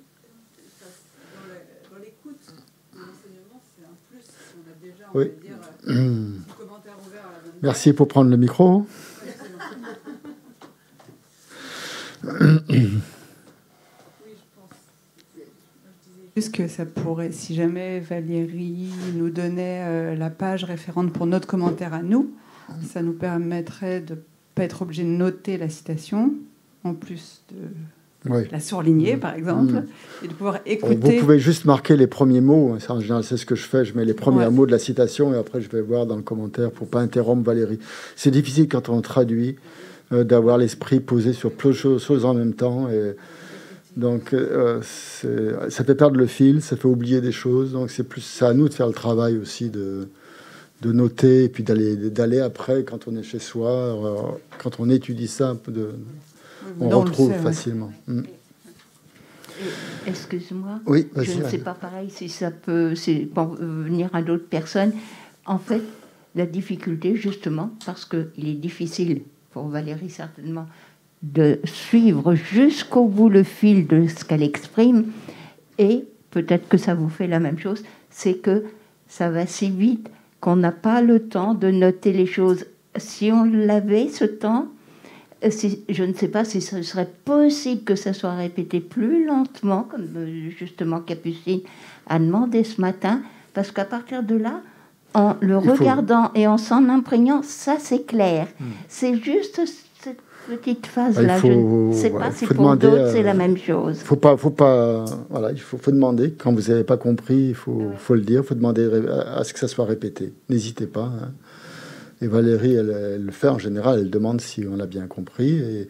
[SPEAKER 4] Dans l'écoute de l'enseignement, c'est un plus. Si on a déjà, on va dire, un commentaire ouvert à la bonne.
[SPEAKER 1] Merci pour prendre le micro.
[SPEAKER 4] Juste que ça pourrait, si jamais Valérie nous donnait la page référente pour notre commentaire à nous, ça nous permettrait de ne pas être obligé de noter la citation, en plus de la surligner, par exemple, et de pouvoir écouter.
[SPEAKER 1] Vous pouvez juste marquer les premiers mots. En général, c'est ce que je fais. Je mets les premiers mots de la citation et après, je vais voir dans le commentaire pour ne pas interrompre Valérie. C'est difficile quand on traduit d'avoir l'esprit posé sur plusieurs choses en même temps. Et donc, ça fait perdre le fil, ça fait oublier des choses. Donc, c'est à nous de faire le travail aussi de noter et puis d'aller après, quand on est chez soi, quand on étudies ça, on retrouve facilement.
[SPEAKER 6] Excuse-moi,
[SPEAKER 1] oui,
[SPEAKER 6] je ne sais pas pareil si ça peut venir à d'autres personnes. En fait, la difficulté, justement, parce qu'il est difficile, pour Valérie certainement, de suivre jusqu'au bout le fil de ce qu'elle exprime, et peut-être que ça vous fait la même chose, c'est que ça va si vite qu'on n'a pas le temps de noter les choses. Si on l'avait, ce temps, je ne sais pas si ce serait possible que ça soit répété plus lentement, comme justement Capucine a demandé ce matin, parce qu'à partir de là, en le regardant et en s'en imprégnant, ça c'est clair. C'est juste cette petite phase-là. Je ne sais pas si pour d'autres c'est la même chose.
[SPEAKER 1] Voilà, il faut demander. Quand vous n'avez pas compris, il faut le dire. Il faut demander à ce que ça soit répété. N'hésitez pas. Hein. Et Valérie, elle le fait en général. Elle demande si on a bien compris. Et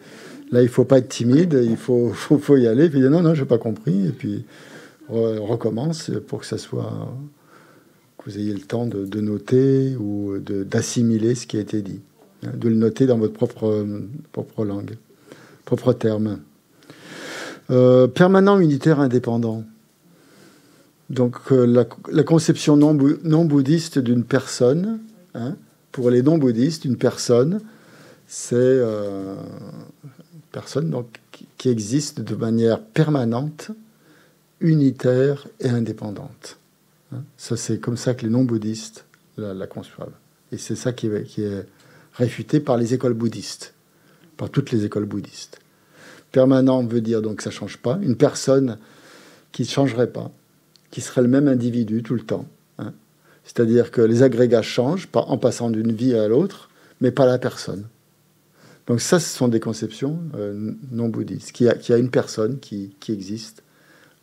[SPEAKER 1] là, il ne faut pas être timide. Il faut y aller. Puis dire non, je n'ai pas compris. Et puis recommence pour que ça soit... que vous ayez le temps de noter ou d'assimiler ce qui a été dit. De le noter dans votre propre langue, propre terme. Permanent, unitaire, indépendant. Donc, la conception non bouddhiste d'une personne, hein, pour les non-bouddhistes, une personne, c'est une personne donc, qui existe de manière permanente, unitaire et indépendante. Hein. Ça, c'est comme ça que les non-bouddhistes la conçoivent. Et c'est ça qui est réfuté par les écoles bouddhistes, par toutes les écoles bouddhistes. Permanent veut dire donc que ça ne change pas. Une personne qui ne changerait pas, qui serait le même individu tout le temps. Hein. C'est-à-dire que les agrégats changent en passant d'une vie à l'autre, mais pas la personne. Donc ça, ce sont des conceptions non bouddhistes, qui a une personne qui existe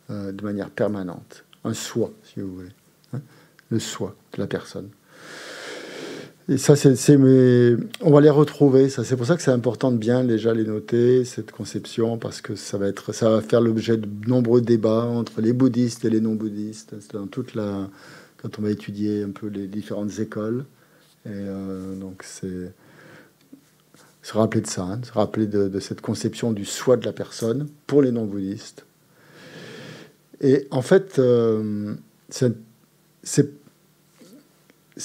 [SPEAKER 1] de manière permanente. Un soi, si vous voulez. Hein. Le soi de la personne. Et ça, on va les retrouver. Ça, c'est pour ça que c'est important de bien déjà les noter, cette conception, parce que ça va faire l'objet de nombreux débats entre les bouddhistes et les non-bouddhistes. C'est dans quand on va étudier un peu les différentes écoles. Et donc, c'est se rappeler de ça, hein, se rappeler de cette conception du soi de la personne pour les non-bouddhistes. Et en fait, c'est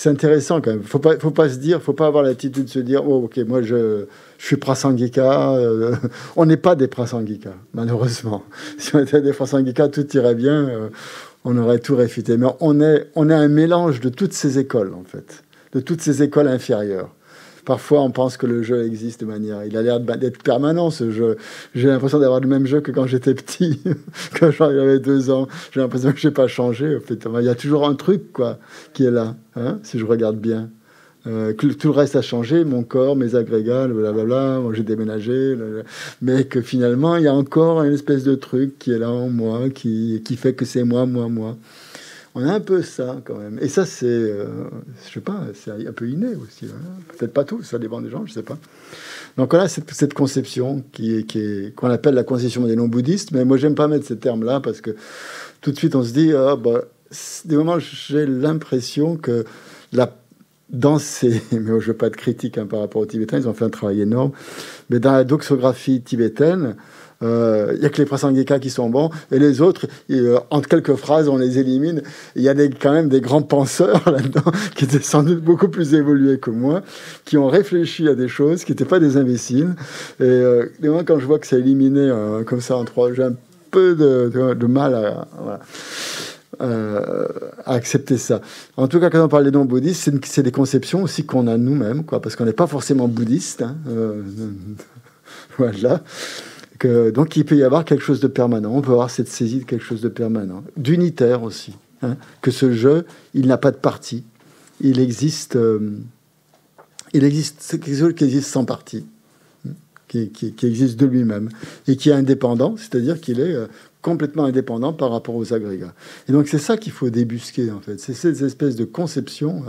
[SPEAKER 1] intéressant quand même. Faut pas avoir l'attitude de se dire oh ok, moi je suis prasangika. On n'est pas des prasangika, malheureusement. Si on était des prasangika, tout irait bien. On aurait tout réfuté. Mais on est un mélange de toutes ces écoles en fait, de toutes ces écoles inférieures. Parfois, on pense que le jeu existe de manière... Il a l'air d'être permanent, ce jeu. J'ai l'impression d'avoir le même jeu que quand j'étais petit, quand j'avais 2 ans. J'ai l'impression que je n'ai pas changé. En fait, il y a toujours un truc quoi, qui est là, hein, si je regarde bien. Que tout le reste a changé, mon corps, mes agrégats, blablabla, j'ai déménagé. Mais que finalement, il y a encore une espèce de truc qui est là en moi, qui fait que c'est moi. On a un peu ça quand même. Et ça, c'est, je sais pas, c'est un peu inné aussi. Hein. Peut-être pas tout, ça dépend des gens, je sais pas. Donc voilà, cette conception qu'on appelle la conception des non-bouddhistes. Mais moi, j'aime pas mettre ces termes-là parce que tout de suite, on se dit, des moments, j'ai l'impression que mais je veux pas être critique hein, par rapport aux Tibétains, ils ont fait un travail énorme. Mais dans la doxographie tibétaine, il n'y a que les prasangika qui sont bons et les autres, entre quelques phrases, on les élimine. Il y a quand même des grands penseurs là-dedans qui étaient sans doute beaucoup plus évolués que moi, qui ont réfléchi à des choses, qui n'étaient pas des imbéciles. Et moi, quand je vois que c'est éliminé comme ça en 3, j'ai un peu de mal à accepter ça. En tout cas, quand on parle des non-bouddhistes, c'est des conceptions aussi qu'on a nous-mêmes, quoi, parce qu'on n'est pas forcément bouddhiste. Hein, voilà. Donc il peut y avoir quelque chose de permanent, on peut avoir cette saisie de quelque chose de permanent, d'unitaire aussi, hein, que ce jeu, il n'a pas de partie, il existe, c'est quelque chose qui existe sans partie, qui existe de lui-même, et qui est indépendant, c'est-à-dire qu'il est complètement indépendant par rapport aux agrégats. Et donc c'est ça qu'il faut débusquer, en fait, c'est ces espèces de conceptions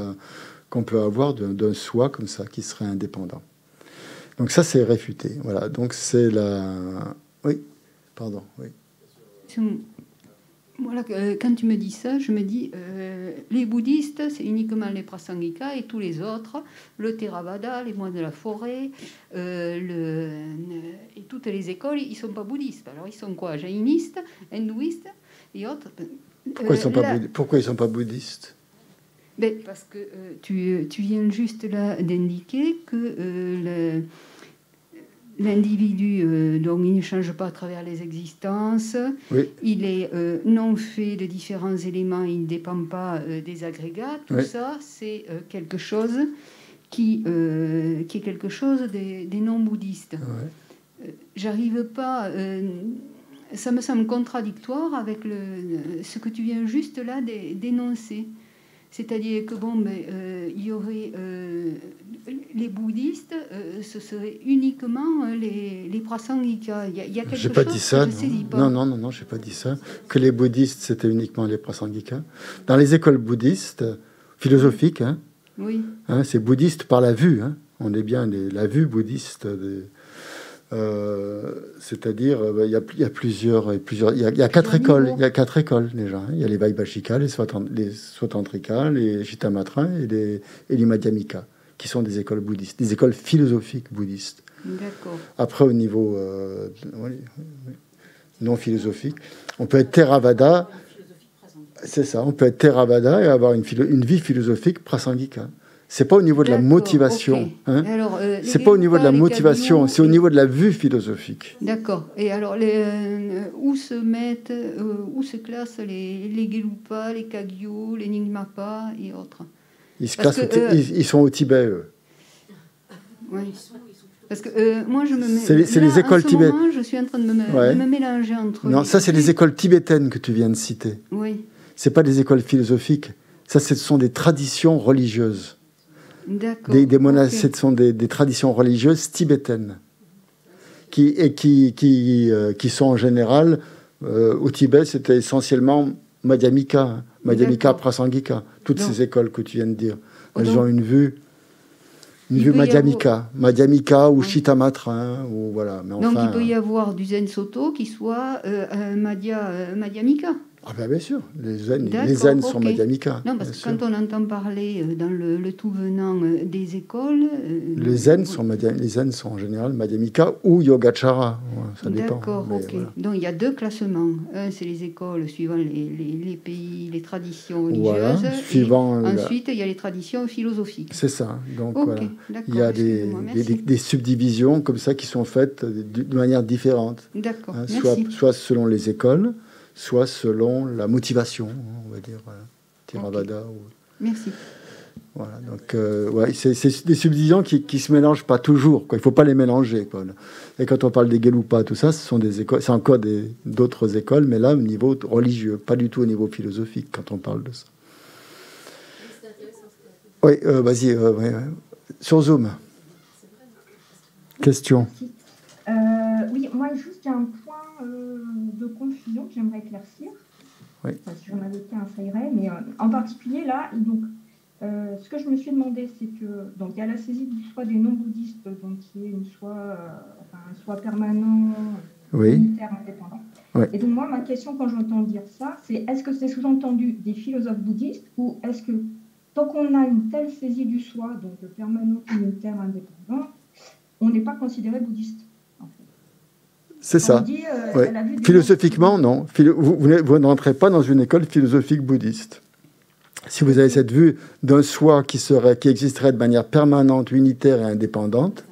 [SPEAKER 1] qu'on peut avoir d'un soi comme ça, qui serait indépendant. Donc ça, c'est réfuté. Voilà. Donc c'est la... Oui, pardon. Oui.
[SPEAKER 14] Voilà, quand tu me dis ça, je me dis les bouddhistes, c'est uniquement les Prasangika et tous les autres, le Theravada, les moines de la forêt, et toutes les écoles, ils ne sont pas bouddhistes. Alors ils sont quoi? Jainistes, hindouistes et autres.
[SPEAKER 1] Pourquoi ils ne sont pas bouddhistes?
[SPEAKER 14] Ben, parce que tu viens juste là d'indiquer que l'individu, donc il ne change pas à travers les existences, oui. Il est non fait de différents éléments, il ne dépend pas des agrégats, tout oui. Ça c'est quelque chose qui est quelque chose des non-bouddhistes. Ouais. J'arrive pas, ça me semble contradictoire avec ce que tu viens juste là d'énoncer. C'est-à-dire que il y aurait les bouddhistes, ce serait uniquement les Prasangika. Il y a quelque chose
[SPEAKER 1] pas dit ça,
[SPEAKER 14] que je ne saisis pas.
[SPEAKER 1] Non, je n'ai pas dit ça. Que les bouddhistes, c'était uniquement les Prasangika. Dans les écoles bouddhistes, philosophiques, hein, oui. Hein, c'est bouddhiste par la vue. Hein. On est bien la vue bouddhiste. C'est-à-dire, il y a plusieurs, il y a 4 écoles. Il y a 4 écoles déjà. Hein. Il y a les Vaibhashika, les Swatantrika, les Chittamatra et les Madhyamika, qui sont des écoles bouddhistes, des écoles philosophiques bouddhistes.
[SPEAKER 14] D'accord.
[SPEAKER 1] Après, au niveau non philosophique, on peut être Theravada. C'est ça. On peut être Theravada et avoir une vie philosophique prasangika. C'est pas au niveau de la motivation. Okay. Hein, c'est pas au niveau de la motivation, c'est au niveau de la vue philosophique.
[SPEAKER 14] D'accord. Et alors, où se classent les Gelupa, les Kagyu, les Nyingmapa et autres?
[SPEAKER 1] Ils sont au Tibet, eux.
[SPEAKER 14] Oui. Parce que moi, je me mets.
[SPEAKER 1] C'est les écoles tibétaines.
[SPEAKER 14] Je suis en train de me mélanger entre.
[SPEAKER 1] Non, ça, c'est les écoles tibétaines que tu viens de citer.
[SPEAKER 14] Oui.
[SPEAKER 1] C'est pas des écoles philosophiques. Ça, ce sont des traditions religieuses.
[SPEAKER 14] D'accord.
[SPEAKER 1] Ce sont des traditions religieuses tibétaines qui sont en général au Tibet, c'était essentiellement Madhyamika, Prasangika, toutes ces écoles que tu viens de dire. Elles ont une vue Madhyamika ou Chittamatra, hein, ou voilà. Mais
[SPEAKER 14] donc il peut y avoir du Zen Soto qui soit Madhyamika.
[SPEAKER 1] Ah ben bien sûr, les zen sont Madhyamika.
[SPEAKER 14] Non, parce que quand on entend parler dans le tout venant des écoles...
[SPEAKER 1] les zen sont en général Madhyamika ou Yogacara, ça dépend.
[SPEAKER 14] D'accord, ok. Voilà. Donc il y a 2 classements. Un, c'est les écoles suivant les pays, les traditions religieuses. Voilà, ensuite, il y a les traditions philosophiques.
[SPEAKER 1] C'est ça. Donc voilà. Il y a des subdivisions comme ça qui sont faites de manière différente.
[SPEAKER 14] D'accord,
[SPEAKER 1] hein, soit selon les écoles, soit selon la motivation, on va dire, voilà. Theravada. Okay.
[SPEAKER 14] Merci.
[SPEAKER 1] Voilà, donc, c'est des subdivisions qui ne se mélangent pas toujours, quoi. Il ne faut pas les mélanger, quoi. Et quand on parle des Gelupa, tout ça, ce sont des écoles, c'est encore d'autres écoles, mais là, au niveau religieux, pas du tout au niveau philosophique, quand on parle de ça. Oui, vas-y, sur Zoom. Question.
[SPEAKER 8] Oui, moi, juste un point de confusion que j'aimerais éclaircir. Oui. Enfin, si j'en avais qu'un, ça irait. Mais en particulier, là, donc, ce que je me suis demandé, c'est que donc il y a la saisie du soi des non-bouddhistes, donc qui est un soi permanent, unitaire, indépendant. Oui. Et donc moi, ma question quand j'entends dire ça, c'est est-ce que c'est sous-entendu des philosophes bouddhistes ou est-ce que tant qu'on a une telle saisie du soi, donc permanent, unitaire, indépendant, on n'est pas considéré bouddhiste?
[SPEAKER 1] C'est ça. Dit, philosophiquement, non. Vous n'entrez pas dans une école philosophique bouddhiste. Si vous avez cette vue d'un soi qui existerait de manière permanente, unitaire et indépendante,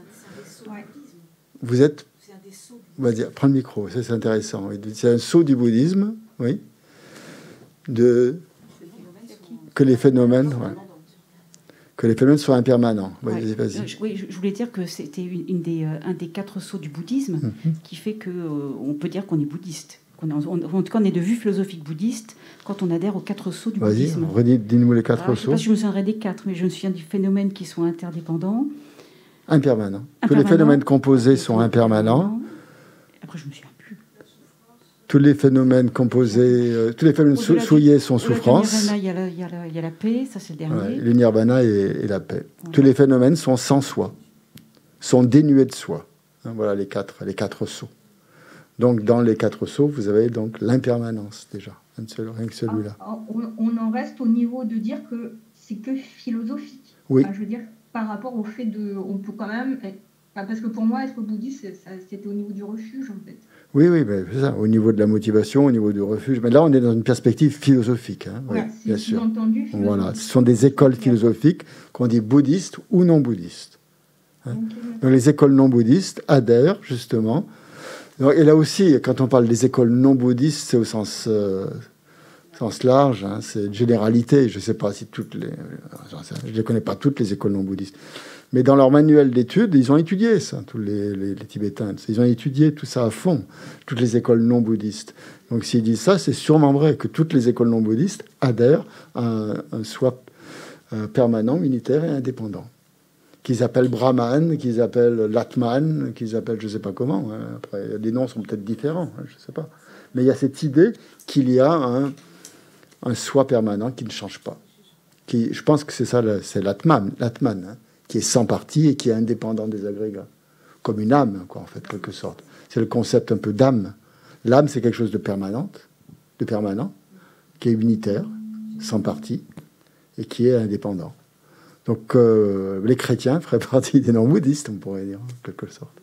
[SPEAKER 1] vous êtes... Vas-y, prends le micro, ça c'est intéressant. C'est un saut du bouddhisme, oui, que les phénomènes... Ouais. Que les phénomènes soient impermanents.
[SPEAKER 2] Ouais. Vas-y. Oui, je voulais dire que c'était un des 4 sauts du bouddhisme qui fait qu'on peut dire qu'on est bouddhiste. En tout cas, on est de vue philosophique bouddhiste quand on adhère aux 4 sauts du bouddhisme.
[SPEAKER 1] Vas-y, dis-nous les 4 sauts.
[SPEAKER 2] Je ne sais pas si je me souviendrai des 4, mais je me souviens des phénomènes qui sont interdépendants.
[SPEAKER 1] Impermanents. Que les phénomènes composés sont impermanents.
[SPEAKER 2] Après, je me souviens plus.
[SPEAKER 1] Tous les phénomènes composés, tous les phénomènes souillés sont souffrance.
[SPEAKER 2] Il y a la paix, ça c'est le dernier.
[SPEAKER 1] Le nirvana et la paix. Voilà. Tous les phénomènes sont sans soi, sont dénués de soi. Hein, voilà les quatre sauts. Donc, dans les 4 sceaux, vous avez donc l'impermanence, déjà. Rien que celui-là.
[SPEAKER 8] On en reste au niveau de dire que c'est que philosophique.
[SPEAKER 1] Oui.
[SPEAKER 8] Enfin, je veux dire, par rapport au fait de... On peut quand même... parce que pour moi, être bouddhiste, c'était au niveau du refuge, en fait.
[SPEAKER 1] Oui, c'est ça, au niveau de la motivation, au niveau du refuge. Mais là, on est dans une perspective philosophique, hein,
[SPEAKER 8] voilà,
[SPEAKER 1] oui, bien sûr.
[SPEAKER 8] Entendu,
[SPEAKER 1] voilà, ce sont des écoles philosophiques qu'on dit bouddhistes ou non bouddhistes. Hein. Donc, les écoles non bouddhistes adhèrent, justement. Et là aussi, quand on parle des écoles non bouddhistes, c'est au sens large, hein, c'est une généralité. Je ne sais pas si je ne connais pas toutes les écoles non bouddhistes. Mais dans leur manuel d'études, ils ont étudié ça, tous les Tibétains. Ils ont étudié tout ça à fond, toutes les écoles non bouddhistes. Donc s'ils disent ça, c'est sûrement vrai que toutes les écoles non bouddhistes adhèrent à un soi permanent, unitaire et indépendant. Qu'ils appellent Brahman, qu'ils appellent Latman, qu'ils appellent je ne sais pas comment. Hein. Après, les noms sont peut-être différents, hein, je ne sais pas. Mais il y a cette idée qu'il y a un soi permanent qui ne change pas. Je pense que c'est ça, c'est Latman, hein, qui est sans partie et qui est indépendant des agrégats. Comme une âme, quoi, en fait, quelque sorte. C'est le concept un peu d'âme. L'âme, c'est quelque chose de permanent, qui est unitaire, sans partie, et qui est indépendant. Donc, les chrétiens feraient partie des non-bouddhistes, on pourrait dire, en quelque sorte.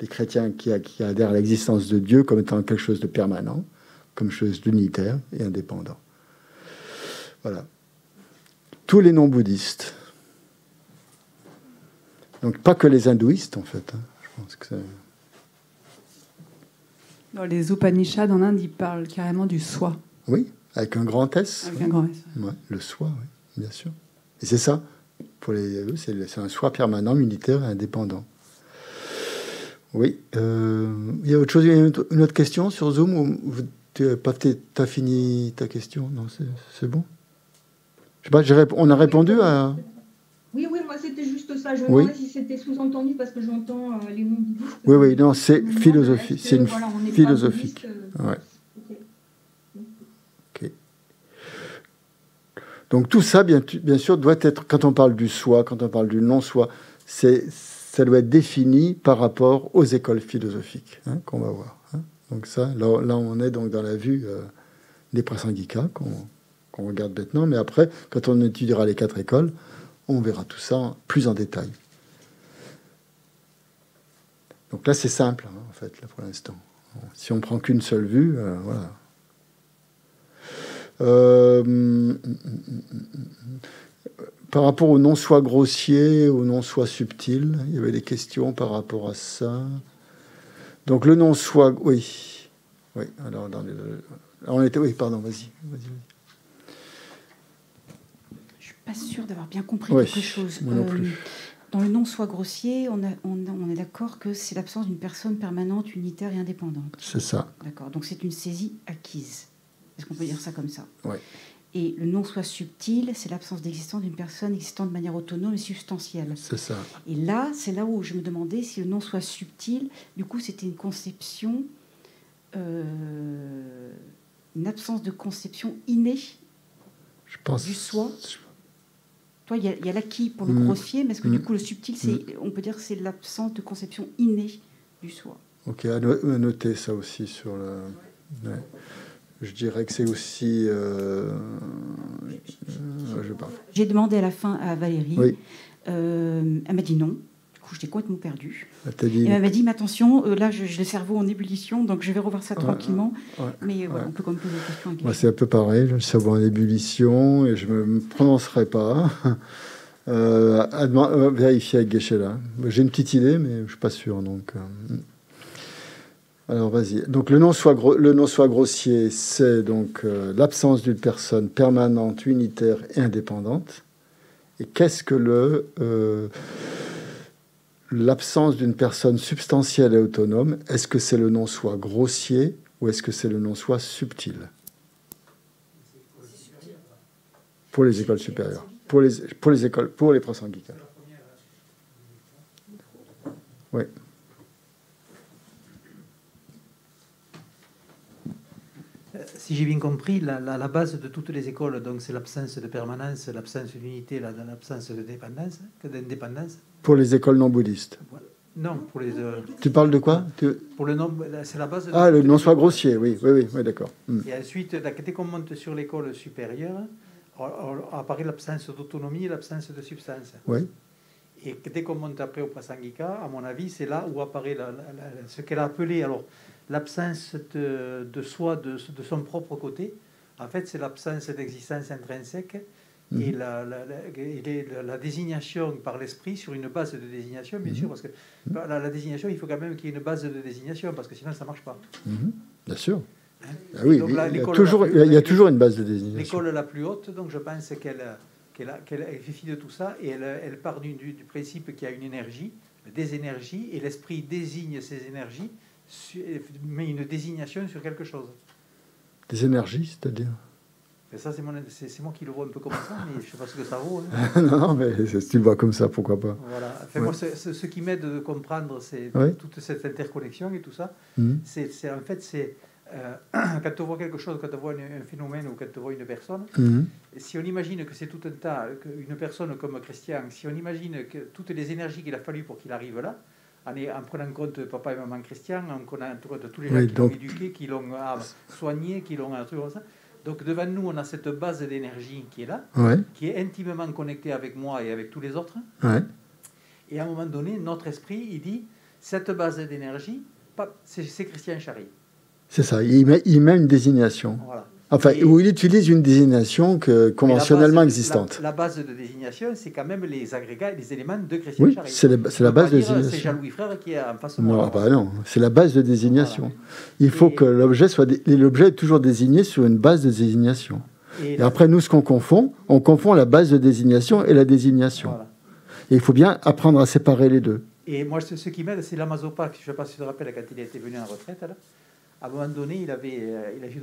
[SPEAKER 1] Les chrétiens qui adhèrent à l'existence de Dieu comme étant quelque chose de permanent, comme chose d'unitaire et indépendant. Voilà. Tous les non-bouddhistes. Donc, pas que les hindouistes, en fait. Hein. Je pense que
[SPEAKER 4] dans les Upanishads, en Inde, ils parlent carrément du soi.
[SPEAKER 1] Oui, avec un grand S.
[SPEAKER 4] Avec un grand S.
[SPEAKER 1] Ouais, le soi, oui, bien sûr. Et c'est ça. Pour c'est un soi permanent, unitaire et indépendant. Oui. Il y a autre chose, il y a une autre question sur Zoom ou tu as fini ta question? Non, c'est bon. Je sais pas, on a répondu à...
[SPEAKER 8] Oui, moi c'était juste ça. Je me demandais si c'était sous-entendu parce que j'entends les mots bouddhistes.
[SPEAKER 1] Oui, non, c'est philosophie. C'est une philosophique. Ouais. Ok. Donc tout ça, bien sûr, doit être, quand on parle du soi, quand on parle du non-soi, ça doit être défini par rapport aux écoles philosophiques, hein, qu'on va voir. Hein. Donc ça, là, on est donc dans la vue des Prasangika qu'on regarde maintenant, mais après, quand on étudiera les 4 écoles, on verra tout ça plus en détail. Donc là, c'est simple, hein, en fait, là, pour l'instant. Si on prend qu'une seule vue, voilà. Par rapport au non-soi grossier, au non-soi subtil, il y avait des questions par rapport à ça. Donc le non-soi, oui. Alors on était, oui, pardon, vas-y.
[SPEAKER 2] Je suis pas sûre d'avoir bien compris quelque chose.
[SPEAKER 1] Moi non plus.
[SPEAKER 2] Dans le non-soi grossier, on est d'accord que c'est l'absence d'une personne permanente, unitaire et indépendante.
[SPEAKER 1] C'est ça.
[SPEAKER 2] D'accord. Donc c'est une saisie acquise. Est-ce qu'on peut dire ça comme ça?
[SPEAKER 1] Oui.
[SPEAKER 2] Et le non-soi subtil, c'est l'absence d'existence d'une personne existant de manière autonome et substantielle.
[SPEAKER 1] C'est ça.
[SPEAKER 2] Et là, c'est là où je me demandais si le non-soi subtil, du coup, c'était une conception, une absence de conception innée du soi. Toi, il y a l'acquis pour le grossier, mais est-ce que du coup, le subtil, on peut dire que c'est l'absence de conception innée du soi?
[SPEAKER 1] Ok, à noter ça aussi sur le... Ouais. Je dirais que c'est aussi...
[SPEAKER 2] J'ai demandé à la fin à Valérie.
[SPEAKER 1] Oui.
[SPEAKER 2] Elle m'a dit non. Du coup, j'étais complètement perdue.
[SPEAKER 1] Et
[SPEAKER 2] elle m'a dit, mais attention, là, j'ai le cerveau en ébullition, donc je vais revoir ça tranquillement. Mais voilà, on peut quand même poser des questions.
[SPEAKER 1] Moi, c'est un peu pareil. J'ai le cerveau en ébullition et je ne me prononcerai pas. Vérifier avec Geshe-la. J'ai une petite idée, mais je ne suis pas sûr. Donc... Alors, vas-y. Donc, le non-soi grossier, c'est donc l'absence d'une personne permanente, unitaire et indépendante. Et qu'est-ce que l'absence d'une personne substantielle et autonome? Est-ce que c'est le non-soi grossier ou est-ce que c'est le non-soi subtil? Pour les écoles supérieures. Pour les Prasangika. Oui.
[SPEAKER 5] Si j'ai bien compris, la base de toutes les écoles, donc c'est l'absence de permanence, l'absence d'unité, l'absence d'indépendance.
[SPEAKER 1] Pour les écoles non bouddhistes.
[SPEAKER 5] Non, pour les...
[SPEAKER 1] Tu parles de quoi?
[SPEAKER 5] Pour le nom, c'est la base...
[SPEAKER 1] Le non-soi grossier, oui, d'accord.
[SPEAKER 5] Et ensuite, dès qu'on monte sur l'école supérieure, apparaît l'absence d'autonomie et l'absence de substance.
[SPEAKER 1] Oui.
[SPEAKER 5] Et dès qu'on monte après au Prasangika, à mon avis, c'est là où apparaît ce qu'elle a appelé alors l'absence de soi, de son propre côté. En fait, c'est l'absence d'existence intrinsèque et la désignation par l'esprit sur une base de désignation, bien sûr, parce que la désignation, il faut quand même qu'il y ait une base de désignation, parce que sinon, ça ne marche pas.
[SPEAKER 1] Bien sûr.
[SPEAKER 5] Hein?
[SPEAKER 1] Ah oui, il y a toujours une base de désignation.
[SPEAKER 5] L'école la plus haute, donc je pense qu'elle fait fi de tout ça, et elle part du principe qu'il y a une énergie, des énergies, et l'esprit désigne ces énergies, met une désignation sur quelque chose.
[SPEAKER 1] Des énergies, c'est-à-dire?
[SPEAKER 5] Et ça, c'est moi qui le vois un peu comme ça, mais je ne sais pas ce que ça vaut. Hein.
[SPEAKER 1] Non, mais si tu le vois comme ça, pourquoi pas?
[SPEAKER 5] Voilà. Enfin, moi, ce qui m'aide de comprendre, c'est toute cette interconnexion et tout ça. C'est en fait, quand on voit quelque chose, quand on voit un phénomène ou quand on voit une personne, si on imagine que c'est tout un tas, une personne comme Christian, si on imagine que toutes les énergies qu'il a fallu pour qu'il arrive là, en prenant en compte papa et maman Christian, en prenant en compte tous les gens qui l'ont éduqué, qui l'ont soigné, qui l'ont un truc comme ça. Donc devant nous, on a cette base d'énergie qui est là, qui est intimement connectée avec moi et avec tous les autres. Et à un moment donné, notre esprit, il dit, cette base d'énergie, c'est Christian Chary. C'est ça, il met une désignation. Voilà. Enfin, où il utilise une désignation conventionnellement existante. La base de désignation, c'est quand même les agrégats, les éléments de Christian Chary. C'est la base de désignation. C'est Jean-Louis Frère qui est en face de moi. Non, c'est la base de désignation. Voilà. Il faut que l'objet est toujours désigné sur une base de désignation. Et après, nous, ce qu'on confond, on confond la base de désignation et la désignation. Voilà. Et il faut bien apprendre à séparer les deux. Et moi, ce qui m'aide, c'est l'Amazopa. Je ne sais pas si tu te rappelles, quand il était venu en retraite, là. À un moment donné, il avait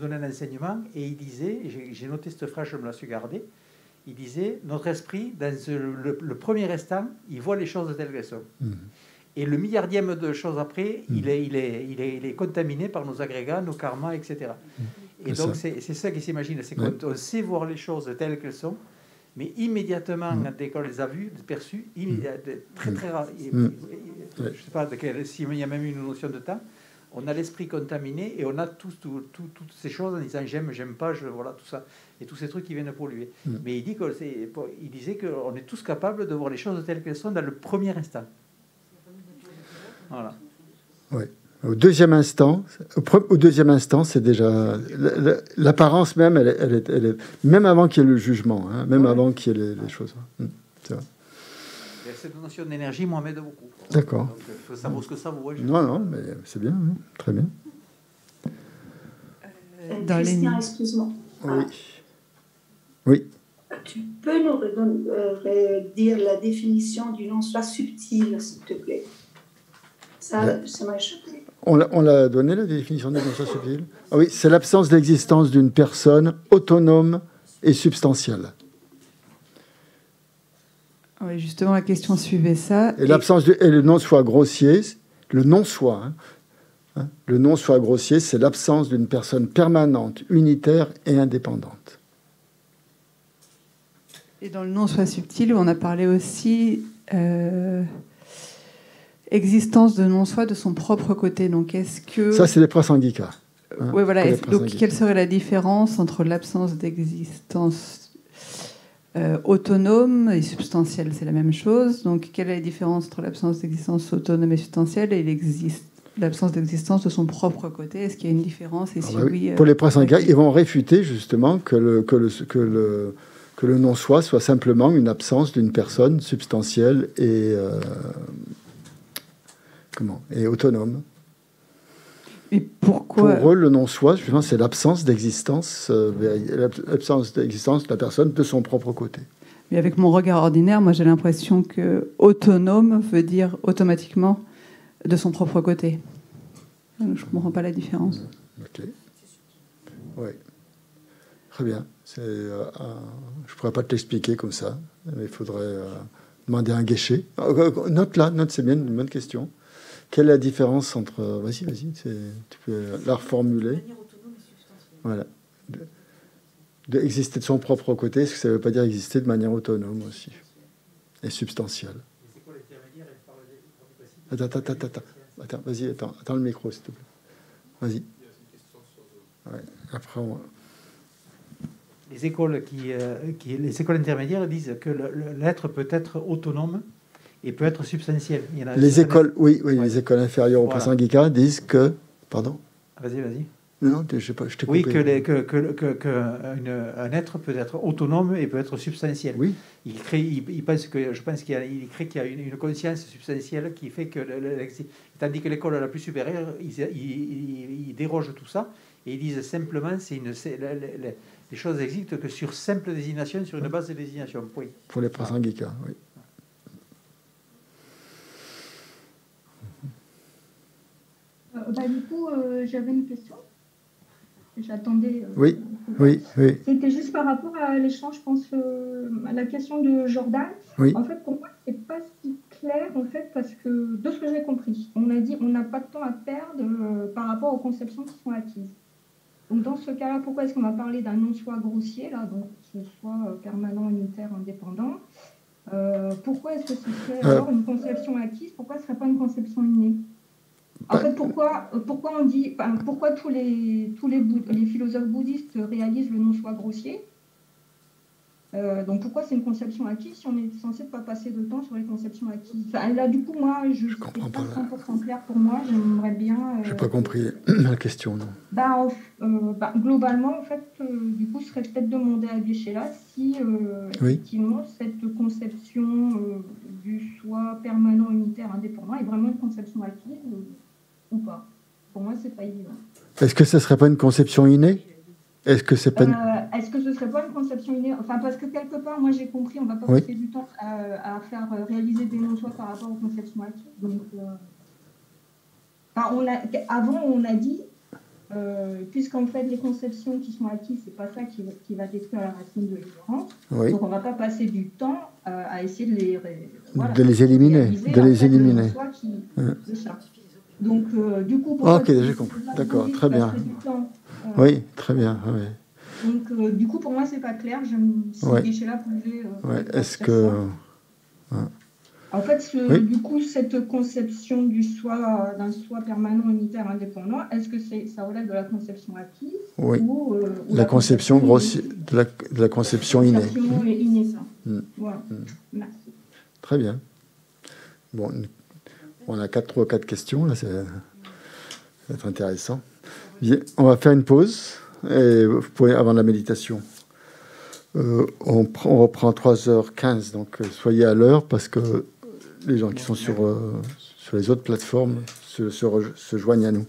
[SPEAKER 5] donné un enseignement et il disait, j'ai noté cette phrase, je me la suis gardée, il disait, notre esprit, dans le premier instant, il voit les choses telles qu'elles sont. Et le milliardième de choses après, il est contaminé par nos agrégats, nos karmas, etc. Et donc, c'est ça qu'il s'imagine, c'est qu'on sait voir les choses telles qu'elles sont, mais immédiatement, dès qu'on les a vues, perçues, très très rare, je ne sais pas s'il y a même une notion de temps, on a l'esprit contaminé et on a toutes ces choses en disant j'aime pas, voilà, tout ça. Et tous ces trucs qui viennent polluer. Mais il disait qu'on est tous capables de voir les choses telles qu'elles sont dans le premier instant. Voilà. Oui. Au deuxième instant, c'est déjà... L'apparence même, elle est même avant qu'il y ait le jugement, hein, même avant qu'il y ait les choses. C'est vrai. Cette notion d'énergie, moi, m'aide beaucoup. D'accord. Donc, ça vaut ce que ça vaut. Non, mais c'est bien, hein. Très bien.
[SPEAKER 13] Christian, excuse-moi.
[SPEAKER 1] Oui.
[SPEAKER 13] Tu peux nous dire la définition du non-soi subtil, s'il te plaît? Ça m'a échappé.
[SPEAKER 1] On l'a donné, la définition du non-soi subtil? Ah oui, c'est l'absence d'existence d'une personne autonome et substantielle.
[SPEAKER 4] Oui, justement, la question suivait ça.
[SPEAKER 1] Et le non-soi grossier, le non-soi, le non-soi grossier, c'est l'absence d'une personne permanente, unitaire et indépendante.
[SPEAKER 4] Et dans le non-soi subtil, on a parlé aussi existence de non-soi de son propre côté. Donc, est-ce que... Ça, c'est les prasangika. Oui, voilà. Donc, quelle serait la différence entre l'absence d'existence autonome et substantielle? C'est la même chose. Donc, quelle est la différence entre l'absence d'existence autonome et substantielle et l'absence d'existence de son propre côté? Est-ce qu'il y a une différence? Et si oui,
[SPEAKER 1] pour les prasangika, ils vont réfuter justement que le non-soi soit simplement une absence d'une personne substantielle et autonome.
[SPEAKER 4] Et pourquoi?
[SPEAKER 1] Pour eux, le non-soi, justement, c'est l'absence d'existence de la personne de son propre côté.
[SPEAKER 4] Mais avec mon regard ordinaire, moi, j'ai l'impression que autonome veut dire automatiquement de son propre côté. Je ne comprends pas la différence.
[SPEAKER 1] Ok. Oui. Très bien. Je ne pourrais pas te l'expliquer comme ça, mais il faudrait demander un guéché. Note, c'est bien, une bonne question. Quelle est la différence entre... Vas-y, tu peux la reformuler. Voilà. Exister de son propre côté, est-ce que ça ne veut pas dire exister de manière autonome aussi et substantielle? Attends, vas-y, attends le micro, s'il te plaît. Vas-y. Ouais, après,
[SPEAKER 5] les écoles les écoles intermédiaires disent que l'être peut être autonome et peut être substantiel.
[SPEAKER 1] Les écoles, oui, les écoles inférieures au Prasangika disent que... Pardon.
[SPEAKER 5] Vas-y.
[SPEAKER 1] Non, je t'ai coupé.
[SPEAKER 5] Oui, qu'un être peut être autonome et peut être substantiel.
[SPEAKER 1] Oui.
[SPEAKER 5] Je pense qu'il y a une conscience substantielle qui fait que... Tandis que l'école la plus supérieure, ils dérogent tout ça et ils disent simplement les choses existent que sur simple désignation, sur une base de désignation. Oui.
[SPEAKER 1] Pour les Prasangika, oui.
[SPEAKER 8] Du coup, j'avais une question. J'attendais.
[SPEAKER 1] Oui.
[SPEAKER 8] C'était juste par rapport à l'échange, je pense, à la question de Jordan.
[SPEAKER 1] Oui.
[SPEAKER 8] En fait, pour moi, c'est pas si clair, en fait, parce que, de ce que j'ai compris, on a dit on n'a pas de temps à perdre par rapport aux conceptions qui sont acquises. Donc, dans ce cas-là, pourquoi est-ce qu'on va parler d'un non-soi grossier, là, donc ce soit permanent, unitaire, indépendant pourquoi est-ce que ce serait alors une conception acquise? Pourquoi ce ne serait pas une conception innée? En fait, pourquoi on dit, pourquoi tous les philosophes bouddhistes réalisent le non-soi grossier? Donc pourquoi c'est une conception acquise si on est censé ne pas passer de temps sur les conceptions acquises? Là, du coup, moi, je ne comprends pas 100% clair pour moi. J'aimerais bien...
[SPEAKER 1] Je n'ai pas compris la question, non.
[SPEAKER 8] Globalement, en fait, du coup, ce serait peut-être demander à Geshe-la si, effectivement, cette conception du soi permanent, unitaire, indépendant est vraiment une conception acquise ou pas. Pour moi, c'est pas évident.
[SPEAKER 1] Est-ce que ce ne serait pas une conception innée? Est-ce que c'est pas
[SPEAKER 8] est-ce que ce serait pas une conception innée? Enfin, parce que quelque part, moi j'ai compris, on va pas passer du temps à faire réaliser des non-soi par rapport aux conceptions acquises. Donc, avant, on a dit, puisqu'en fait les conceptions qui sont acquises, c'est pas ça qui va détruire la racine de l'ignorance. Donc, on va pas passer du temps à essayer de les éliminer, Donc, du coup,
[SPEAKER 1] ok, j'ai compris. D'accord, très bien. Oui, très bien. Oui.
[SPEAKER 8] Donc, du coup, pour moi, c'est pas clair. Si Geshe-la pouvait.
[SPEAKER 1] Est-ce que.
[SPEAKER 8] En fait, du coup, cette conception du soi, d'un soi permanent, unitaire, indépendant, est-ce que ça relève de la conception acquise ou
[SPEAKER 1] la conception grossière, de la conception innée.
[SPEAKER 8] Voilà. Merci.
[SPEAKER 1] Très bien. Bon, on a 3 ou 4 questions, là, ça va être intéressant. Bien, on va faire une pause avant la méditation. On reprend 3h15, donc soyez à l'heure parce que les gens qui sont sur les autres plateformes se joignent à nous.